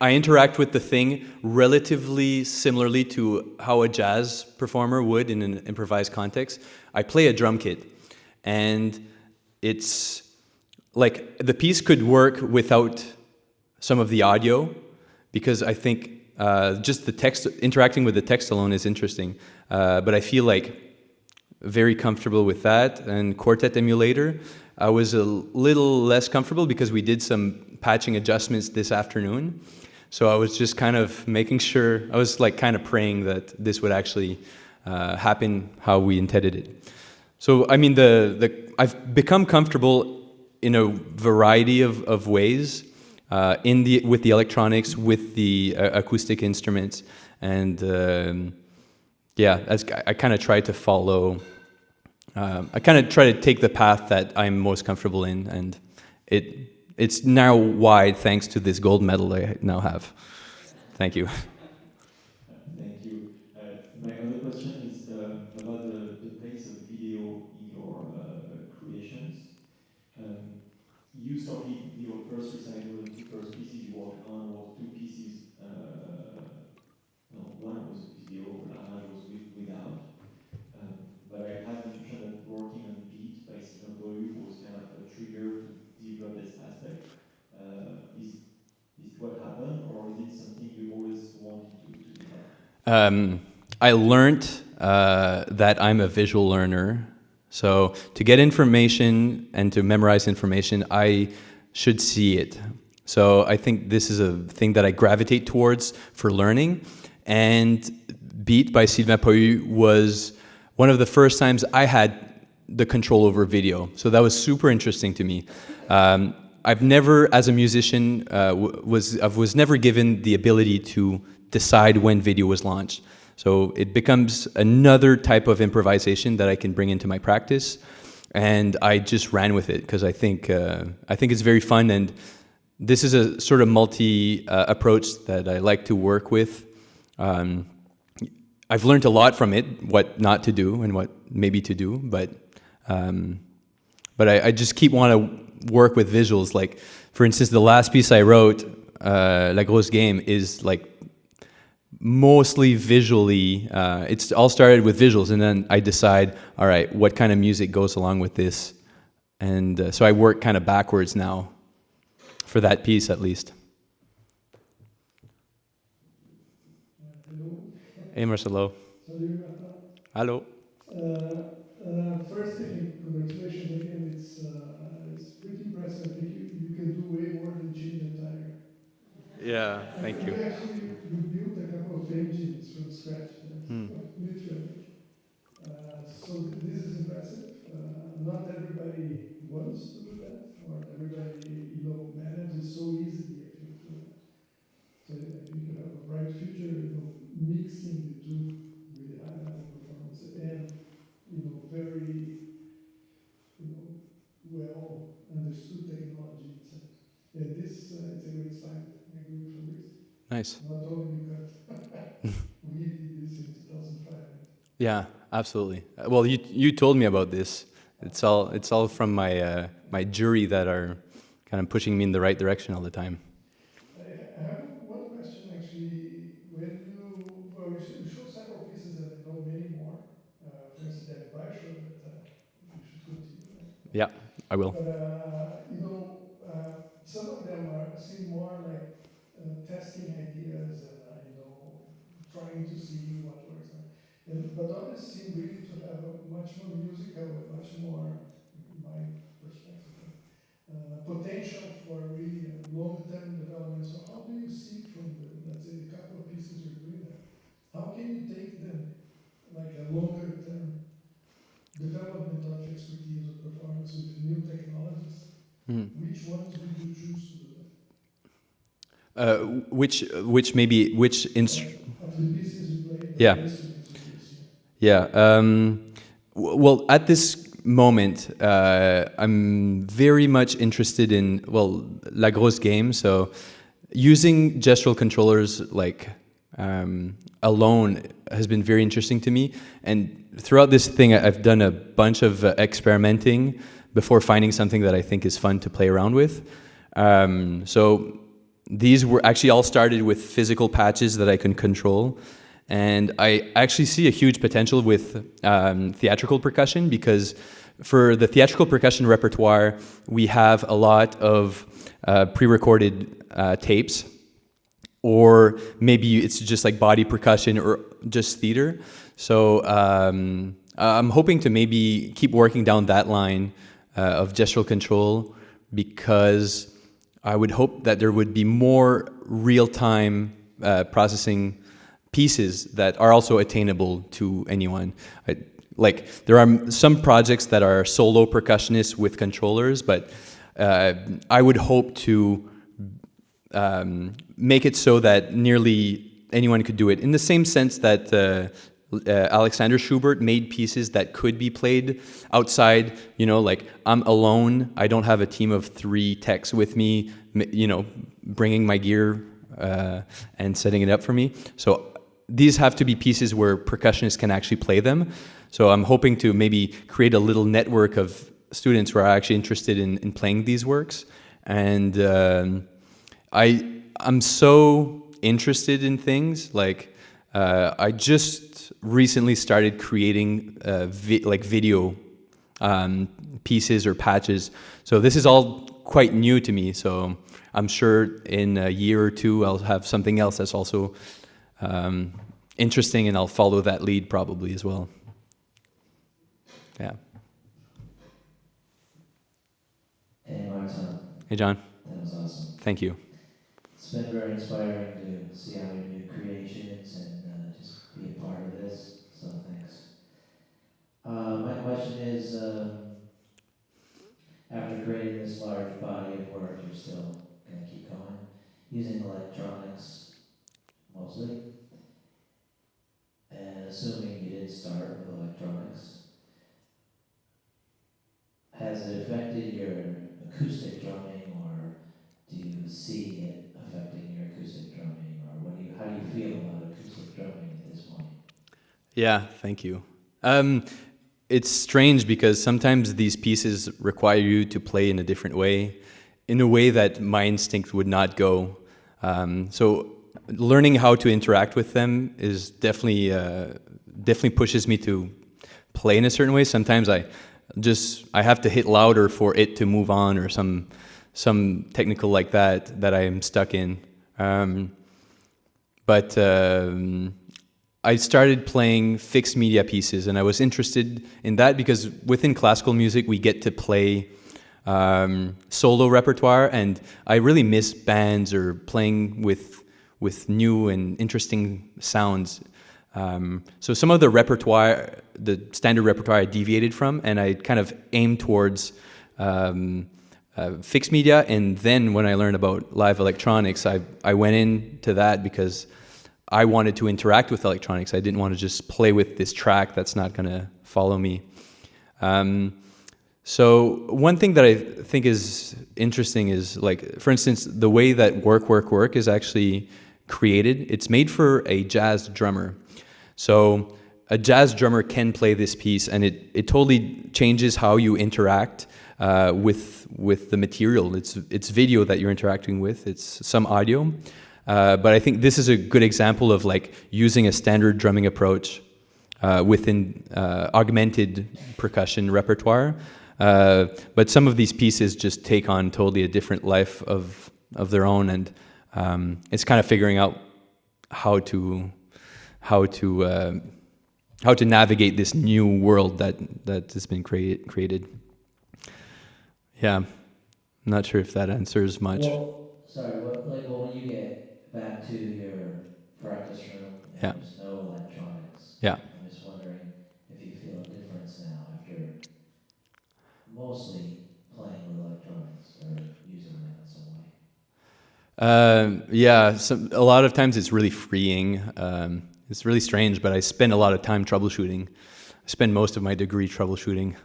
Speaker 2: I interact with the thing relatively similarly to how a jazz performer would in an improvised context. I play a drum kit, and it's like the piece could work without some of the audio, because I think just the text, interacting with the text alone is interesting. But I feel like very comfortable with that. And Quartet Emulator, I was a little less comfortable because we did some patching adjustments this afternoon. So I was just kind of making sure, I was like kind of praying that this would actually happen how we intended it. So, I mean, I've become comfortable in a variety of ways. With the electronics, with the acoustic instruments, and I kind of try to follow. I kind of try to take the path that I'm most comfortable in, and it's now wide thanks to this gold medal I now have. Thank you.
Speaker 5: Thank you. My other question is about the place of video in your creations. You started your first recital, the two first pieces you worked on were two pieces. One was video, another was without. But I had the impression that working on Beat by Stephen Boyle was kind of a trigger to develop this aspect. Is it what happened, or is it something you always wanted to develop?
Speaker 2: I learned that I'm a visual learner. So to get information and to memorize information, I should see it. So I think this is a thing that I gravitate towards for learning. And Beat by Sylvain Pahu was one of the first times I had the control over video. So that was super interesting to me. I've never, as a musician, I was never given the ability to decide when video was launched. So it becomes another type of improvisation that I can bring into my practice. And I just ran with it because I think it's very fun, and this is a sort of multi approach that I like to work with. I've learned a lot from it, what not to do and what maybe to do, but I just keep want to work with visuals. Like, for instance, the last piece I wrote, La Grosse Game, is like mostly visually. It's all started with visuals, and then I decide, all right, what kind of music goes along with this, and so I work kind of backwards now, for that piece at least. Hey Marcelo.
Speaker 6: Salut Martin.
Speaker 2: Hello.
Speaker 6: First, I think congratulations again. It's pretty impressive. I think you can do way more than change a tire.
Speaker 2: Yeah, thank you.
Speaker 6: Actually, you built a couple of engines from scratch, literally. So this is impressive. Not everybody wants to do that, or everybody manages so easily. I think. So I think you have a bright future. Mixing the two with high level performance and very well understood technology inside. Yeah, this is a great slide. I agree with Fabrice.
Speaker 2: Nice.
Speaker 6: Not only because we did this in 2005.
Speaker 2: Yeah, absolutely. Well, you told me about this. It's all from my my jury that are kind of pushing me in the right direction all the time.
Speaker 6: I have one question actually. When you show several pieces, and I know many more. For instance, that Baisho that you should continue. Right?
Speaker 2: Yeah, I will.
Speaker 6: But some of them seem more like testing ideas and trying to see what works. But others seem really to have a much more musical and much more, in my perspective, potential for really long-term development. So how do you see from let's say, the couple of pieces you're doing there? How can you take them like a longer-term development of expertise or performance with new technologies? Which ones would you choose to do that?
Speaker 2: Which instrument?
Speaker 6: Of the pieces you played,
Speaker 2: Yeah.
Speaker 6: instruments you use,
Speaker 2: Yeah. Well, at this moment, I'm very much interested in, La Grosse Game. So using gestural controllers like alone has been very interesting to me. And throughout this thing, I've done a bunch of experimenting before finding something that I think is fun to play around with. So these were actually all started with physical patches that I can control. And I actually see a huge potential with theatrical percussion, because for the theatrical percussion repertoire, we have a lot of pre-recorded tapes, or maybe it's just like body percussion or just theater. So I'm hoping to maybe keep working down that line of gestural control, because I would hope that there would be more real-time processing pieces that are also attainable to anyone. Like, there are some projects that are solo percussionists with controllers, but I would hope to make it so that nearly anyone could do it, in the same sense that Alexander Schubert made pieces that could be played outside. Like, I'm alone, I don't have a team of 3 techs with me, bringing my gear and setting it up for me. So these have to be pieces where percussionists can actually play them. So I'm hoping to maybe create a little network of students who are actually interested in playing these works. And I'm so interested in things like I just recently started creating video pieces or patches. So this is all quite new to me. So I'm sure in a year or two I'll have something else that's also interesting, and I'll follow that lead probably as well. Yeah.
Speaker 7: Hey Martin,
Speaker 2: Hey John.
Speaker 7: that was awesome.
Speaker 2: Thank you.
Speaker 7: It's been very inspiring to see all your new creations and just be a part of this. So thanks. My question is, after creating this large body of work, you're still going to keep going, using electronics mostly, and assuming you didn't start with electronics, has it affected your acoustic drumming, or do you see it affecting your acoustic drumming, or how do you feel about acoustic drumming at this point?
Speaker 2: Yeah, thank you. It's strange because sometimes these pieces require you to play in a different way, in a way that my instinct would not go. So learning how to interact with them is definitely pushes me to play in a certain way. Sometimes I have to hit louder for it to move on, or some technical like that I am stuck in. But I started playing fixed media pieces, and I was interested in that because within classical music we get to play solo repertoire, and I really miss bands or playing with new and interesting sounds. So some of the repertoire, the standard repertoire, I deviated from, and I kind of aimed towards fixed media. And then when I learned about live electronics, I went into that because I wanted to interact with electronics. I didn't want to just play with this track that's not going to follow me. So one thing that I think is interesting is, like, for instance, the way that work is actually created. It's made for a jazz drummer. So a jazz drummer can play this piece, and it totally changes how you interact with the material. It's video that you're interacting with. It's some audio. But I think this is a good example of, like, using a standard drumming approach within augmented percussion repertoire. But some of these pieces just take on totally a different life of their own, and it's kind of figuring out how to navigate this new world that has been created. Yeah, I'm not sure if that answers much.
Speaker 7: Well, when you get back to your practice room and
Speaker 2: Yeah.
Speaker 7: there's no electronics,
Speaker 2: Yeah.
Speaker 7: I'm just wondering if you feel a difference now after mostly playing with electronics or using them in some way.
Speaker 2: Yeah, a lot of times it's really freeing. It's really strange, but I spend a lot of time troubleshooting. I spend most of my degree troubleshooting,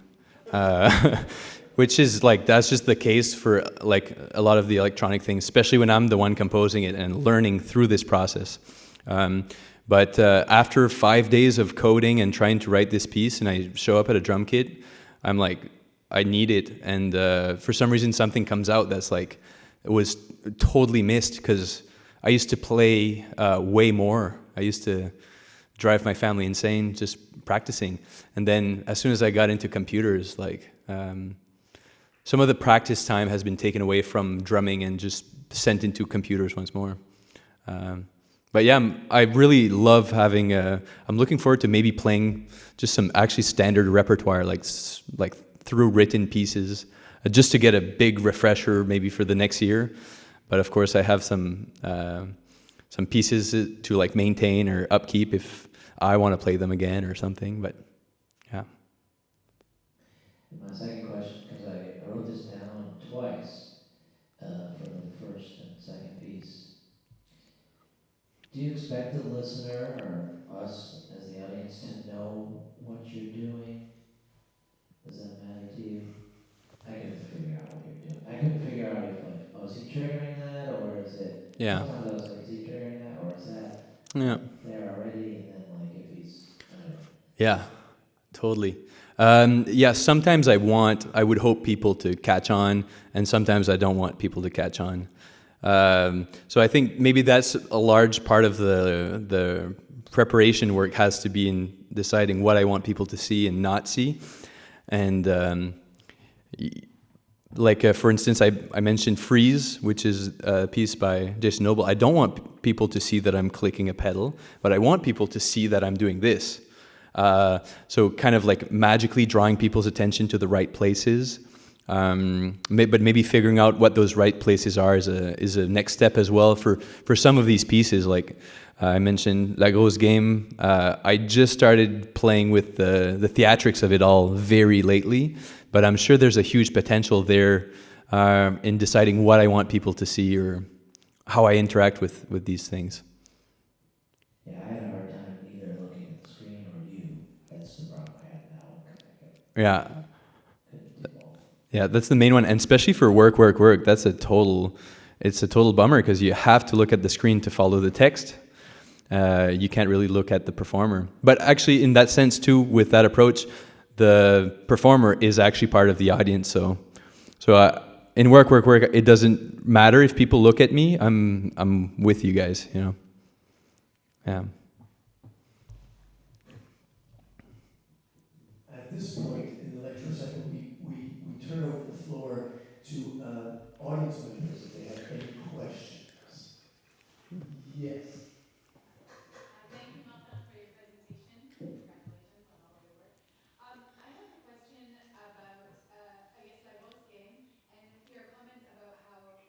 Speaker 2: which is, like, that's just the case for, like, a lot of the electronic things, especially when I'm the one composing it and learning through this process. But after 5 days of coding and trying to write this piece, and I show up at a drum kit, I'm like, I need it. And for some reason, something comes out that's like, it was totally missed, because I used to play way more. I used to drive my family insane just practicing. And then as soon as I got into computers, like, some of the practice time has been taken away from drumming and just sent into computers once more. But yeah, I really love having I'm looking forward to maybe playing just some actually standard repertoire, like through written pieces, just to get a big refresher maybe for the next year. But of course, I have some pieces to, like, maintain or upkeep if I want to play them again or something. But yeah.
Speaker 7: My second question, because I wrote this down twice for the first and second piece. Do you expect the listener or us as the audience to know what you're doing? Does that matter to you? I couldn't figure out what you're doing. I couldn't figure out if, like, oh, is he triggering that, or is it?
Speaker 2: Yeah.
Speaker 7: Sometimes I was like, is he triggering that, or is that there already? And then, like, if he's, I don't know.
Speaker 2: Yeah, totally. Yeah, sometimes I would hope people to catch on, and sometimes I don't want people to catch on. So I think maybe that's a large part of the preparation work, has to be in deciding what I want people to see and not see. And for instance, I mentioned Freeze, which is a piece by Gestural. I don't want people to see that I'm clicking a pedal, but I want people to see that I'm doing this. So kind of like magically drawing people's attention to the right places, But maybe figuring out what those right places are is a next step as well for some of these pieces. Like I mentioned, La Grosse game. I just started playing with the theatrics of it all very lately, but I'm sure there's a huge potential there in deciding what I want people to see or how I interact with these things.
Speaker 7: Yeah, I had a hard time either looking at the screen or you. That's the problem I had in that one because I
Speaker 2: Yeah.
Speaker 7: couldn't do both.
Speaker 2: Yeah, that's the main one, and especially for work. It's a total bummer because you have to look at the screen to follow the text. You can't really look at the performer. But actually, in that sense too, with that approach, the performer is actually part of the audience. So in work, it doesn't matter if people look at me. I'm with you guys. You know. Yeah.
Speaker 4: At this point in the lecture cycle, we turn over the floor to audience members if they have any questions. Yes.
Speaker 8: Thank you, Martin, for your presentation. Congratulations on all of your work. I have a question about, I guess, La Grosse game, and your comments about how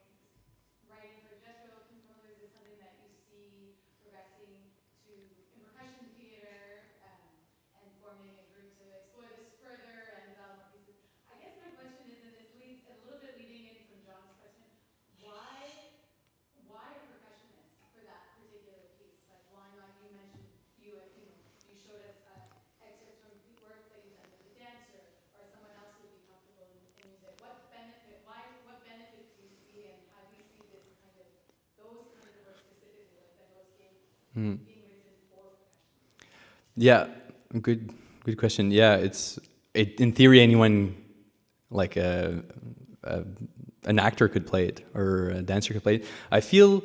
Speaker 8: writing for gestural controllers is something that you see progressing to in percussion theater and forming a group to explore this further and develop more pieces. I guess my question is, and this leads a little bit leading in from John's question, why a percussionist for that particular piece? Like you mentioned, you showed us excerpts from work that you've done with a dancer or someone else who would be comfortable in music. What benefits do you see, and how do you see this those kinds of work specifically, like the Rose game, being written for percussion?
Speaker 2: Yeah, good question. Yeah, in theory anyone like an actor could play it or a dancer could play it. I feel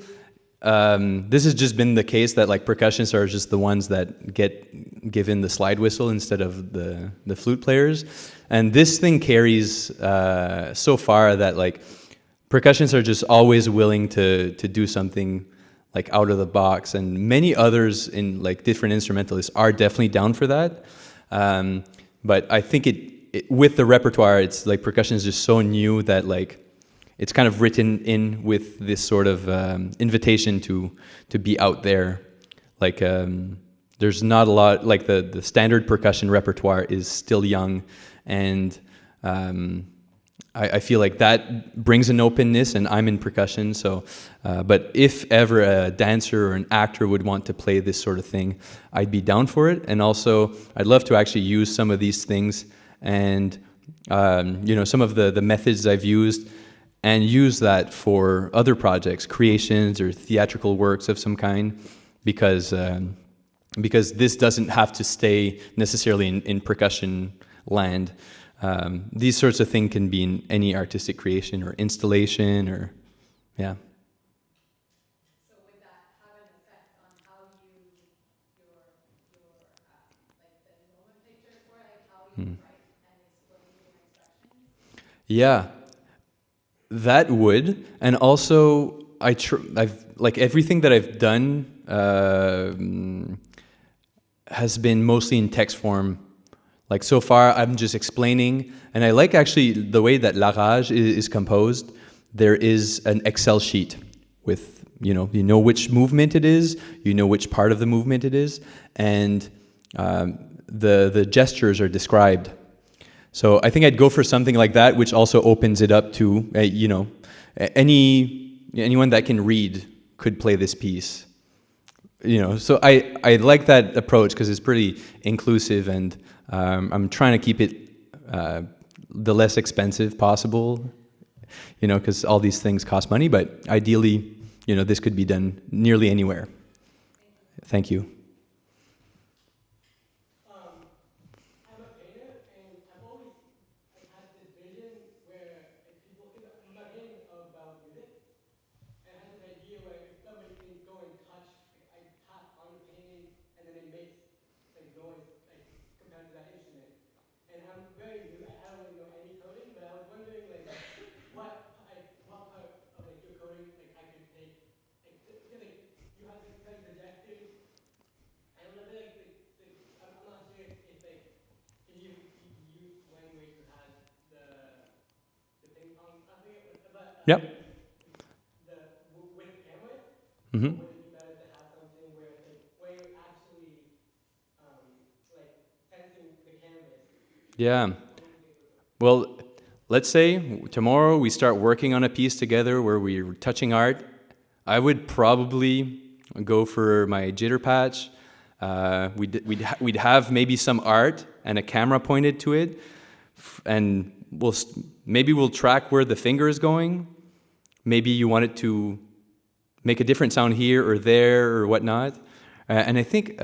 Speaker 2: this has just been the case that like percussionists are just the ones that get given the slide whistle instead of the flute players, and this thing carries so far that like percussionists are just always willing to do something like out of the box, and many others in like different instrumentalists are definitely down for that. But I think it with the repertoire, it's like percussion is just so new that like it's kind of written in with this sort of invitation to be out there. Like there's not a lot, like the standard percussion repertoire is still young, and I feel like that brings an openness, and I'm in percussion, so but if ever a dancer or an actor would want to play this sort of thing, I'd be down for it. And also I'd love to actually use some of these things and some of the methods I've used and use that for other projects, creations or theatrical works of some kind, because this doesn't have to stay necessarily in percussion land. These sorts of things can be in any artistic creation or installation or, yeah.
Speaker 8: So would that have an effect on how your like the nomenclature for like how you write and explain your instructions?
Speaker 2: Yeah, that would, and also I've like everything that I've done has been mostly in text form. Like so far, I'm just explaining, and I like actually the way that La Rage is composed. There is an Excel sheet with you know which movement it is, you know which part of the movement it is, and the gestures are described. So I think I'd go for something like that, which also opens it up to anyone that can read could play this piece. So I like that approach because it's pretty inclusive, and I'm trying to keep it the less expensive possible, because all these things cost money, but ideally, this could be done nearly anywhere. Thank you.
Speaker 9: I'm a painter, and I've always had this vision where because I'm a painting about music, and I had this idea where if somebody can go and touch, I tap on the painting, and then it makes noise compared to that instrument. And I'm very new. I don't really know any coding, but I was wondering what part of your coding I could take. Because you have because you suggested
Speaker 2: Yep.
Speaker 9: With cameras,
Speaker 2: Mm-hmm.
Speaker 9: would it be better to have something where it's like where you're actually like tensing the canvas?
Speaker 2: Yeah. Well, let's say tomorrow we start working on a piece together where we're touching art. I would probably go for my jitter patch. We'd have maybe some art and a camera pointed to it, and maybe we'll track where the finger is going. Maybe you want it to make a different sound here or there or whatnot. And I think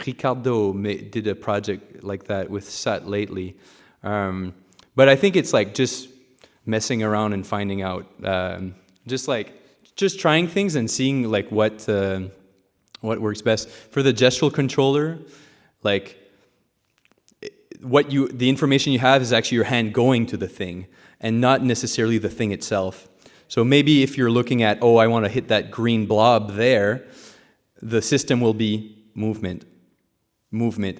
Speaker 2: Ricardo did a project like that with Sat lately. But I think it's like just messing around and finding out, just trying things and seeing like what works best for the gestural controller. Like the information you have is actually your hand going to the thing and not necessarily the thing itself. So maybe if you're looking at, I want to hit that green blob there, the system will be movement.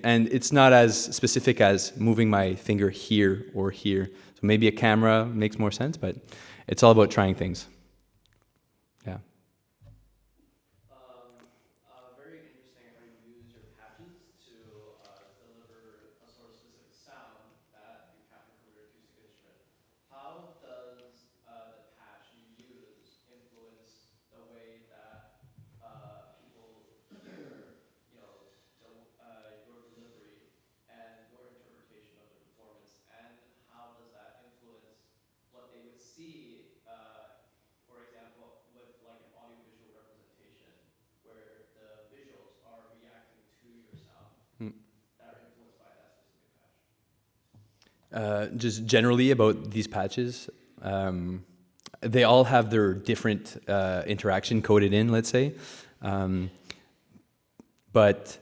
Speaker 2: And it's not as specific as moving my finger here or here. So maybe a camera makes more sense, but it's all about trying things. Yeah.
Speaker 10: Very interesting how you use your patches to deliver a sort of specific sound that you capture from your acoustic instrument. How does the patch you use influence the way that people hear, your delivery and your interpretation of the performance, and how does that influence what they would see, for example, with like an audiovisual representation, where the visuals are reacting to your sound that are influenced by that specific patch?
Speaker 2: Just generally about these patches, they all have their different interaction coded in, let's say. But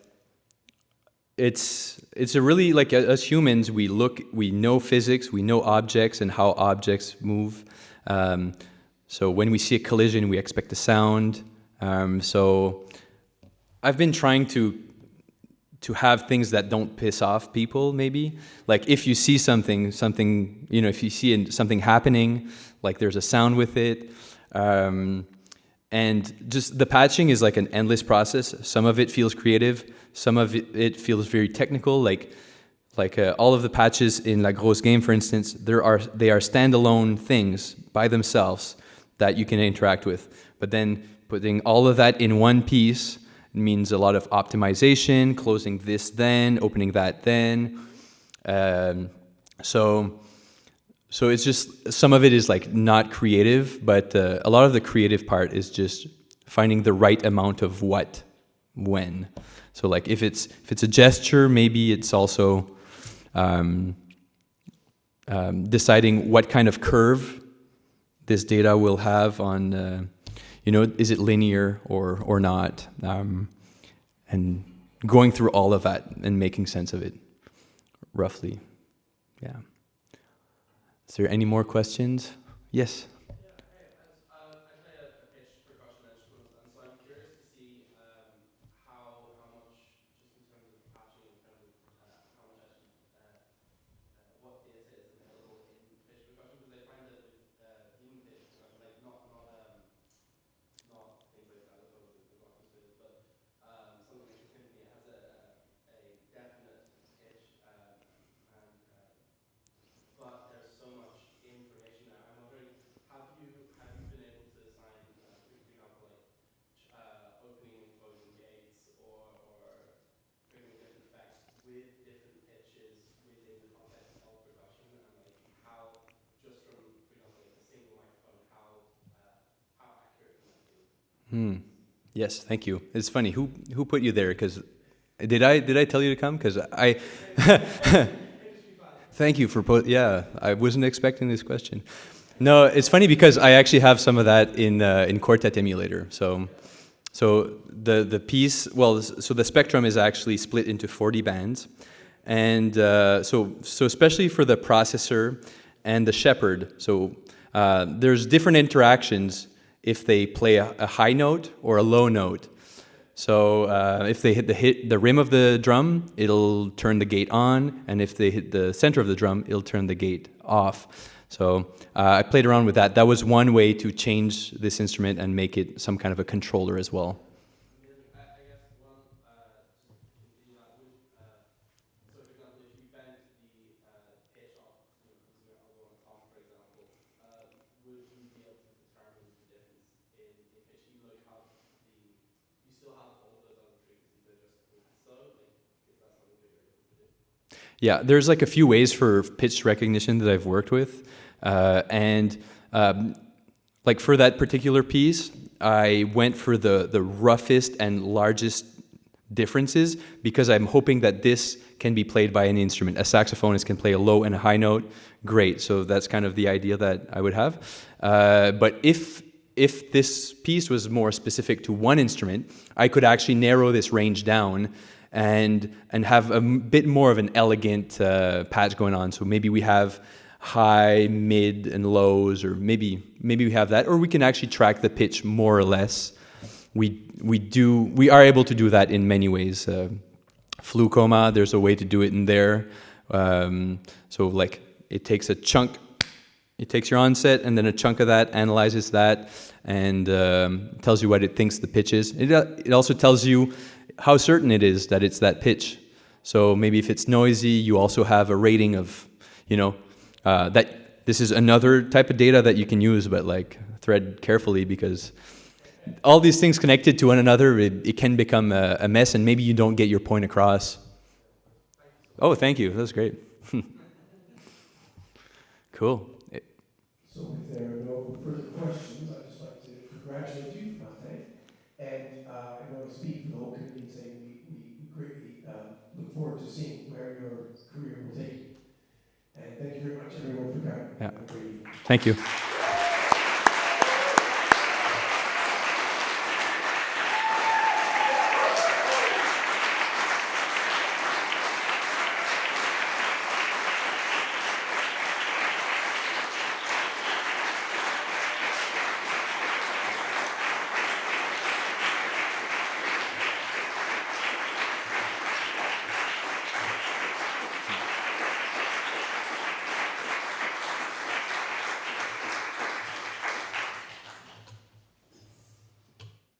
Speaker 2: it's a really, like, as humans, we know physics, we know objects and how objects move. So when we see a collision, we expect a sound. So I've been trying to have things that don't piss off people, maybe. Like if you see something, if you see something happening, like there's a sound with it. And just the patching is like an endless process. Some of it feels creative, some of it feels very technical. Like all of the patches in La Grosse game, for instance, they are standalone things by themselves that you can interact with. But then putting all of that in one piece means a lot of optimization, closing this then, opening that then. So it's just, some of it is like not creative, but a lot of the creative part is just finding the right amount of what, when. So like if it's a gesture, maybe it's also deciding what kind of curve this data will have on, is it linear or not? And going through all of that and making sense of it, roughly. Yeah. Is there any more questions? Yes?
Speaker 10: I play a pitch percussion instrument, and so I'm curious to see how much, just in terms of patching, in terms of how much actually, what data is available in pitch percussion, because I find that with even pitch percussion, like not things like xylophones and glockenspiels, but something like a symphony, it has a definite pitch, but there's so much information there. I'm wondering, have you been able to assign, for example, like opening and closing gates, or triggering different effects with different pitches within the context of percussion, and like how, just from, for example, like a single microphone, how accurate can that be?
Speaker 2: Yes, thank you. It's funny. Who put you there? Because did I tell you to come? Because I. Thank you for I wasn't expecting this question. No, it's funny because I actually have some of that in Quartet Emulator. So the piece, so the spectrum is actually split into 40 bands, and so especially for the processor and the shepherd. So there's different interactions if they play a high note or a low note. So if they hit the rim of the drum, it'll turn the gate on, and if they hit the center of the drum, it'll turn the gate off. So I played around with that. That was one way to change this instrument and make it some kind of a controller as well.
Speaker 10: I guess one, just to continue that, would, so for example, if you bent the pitch up, using your elbow on top, for example, would you be able to determine the difference in pitch, even though you still have all of those other frequencies, they're just so, like, is that something that you're able to do?
Speaker 2: Yeah, there's like a few ways for pitch recognition that I've worked with. Like for that particular piece, I went for the roughest and largest differences because I'm hoping that this can be played by an instrument. A saxophonist can play a low and a high note. Great. So that's kind of the idea that I would have. But if this piece was more specific to one instrument, I could actually narrow this range down and have a bit more of an elegant patch going on. So maybe we have high, mid, and lows, or maybe we have that, or we can actually track the pitch more or less. We are able to do that in many ways. Flukoma, there's a way to do it in there. So like it takes a chunk, it takes your onset, and then a chunk of that analyzes that, and tells you what it thinks the pitch is. It also tells you how certain it is that it's that pitch. So maybe if it's noisy, you also have a rating of, that this is another type of data that you can use, but like thread carefully, because all these things connected to one another, it can become a mess, and maybe you don't get your point across. Oh, thank you. That was great. Cool.
Speaker 4: So if there are no further questions, I'd just like to congratulate you, Martin. And I want to speak for the whole committee and say we greatly look forward to seeing where your career will take you. And thank you very much, everyone, for coming.
Speaker 2: Yeah.
Speaker 4: Have a great evening.
Speaker 2: Thank you.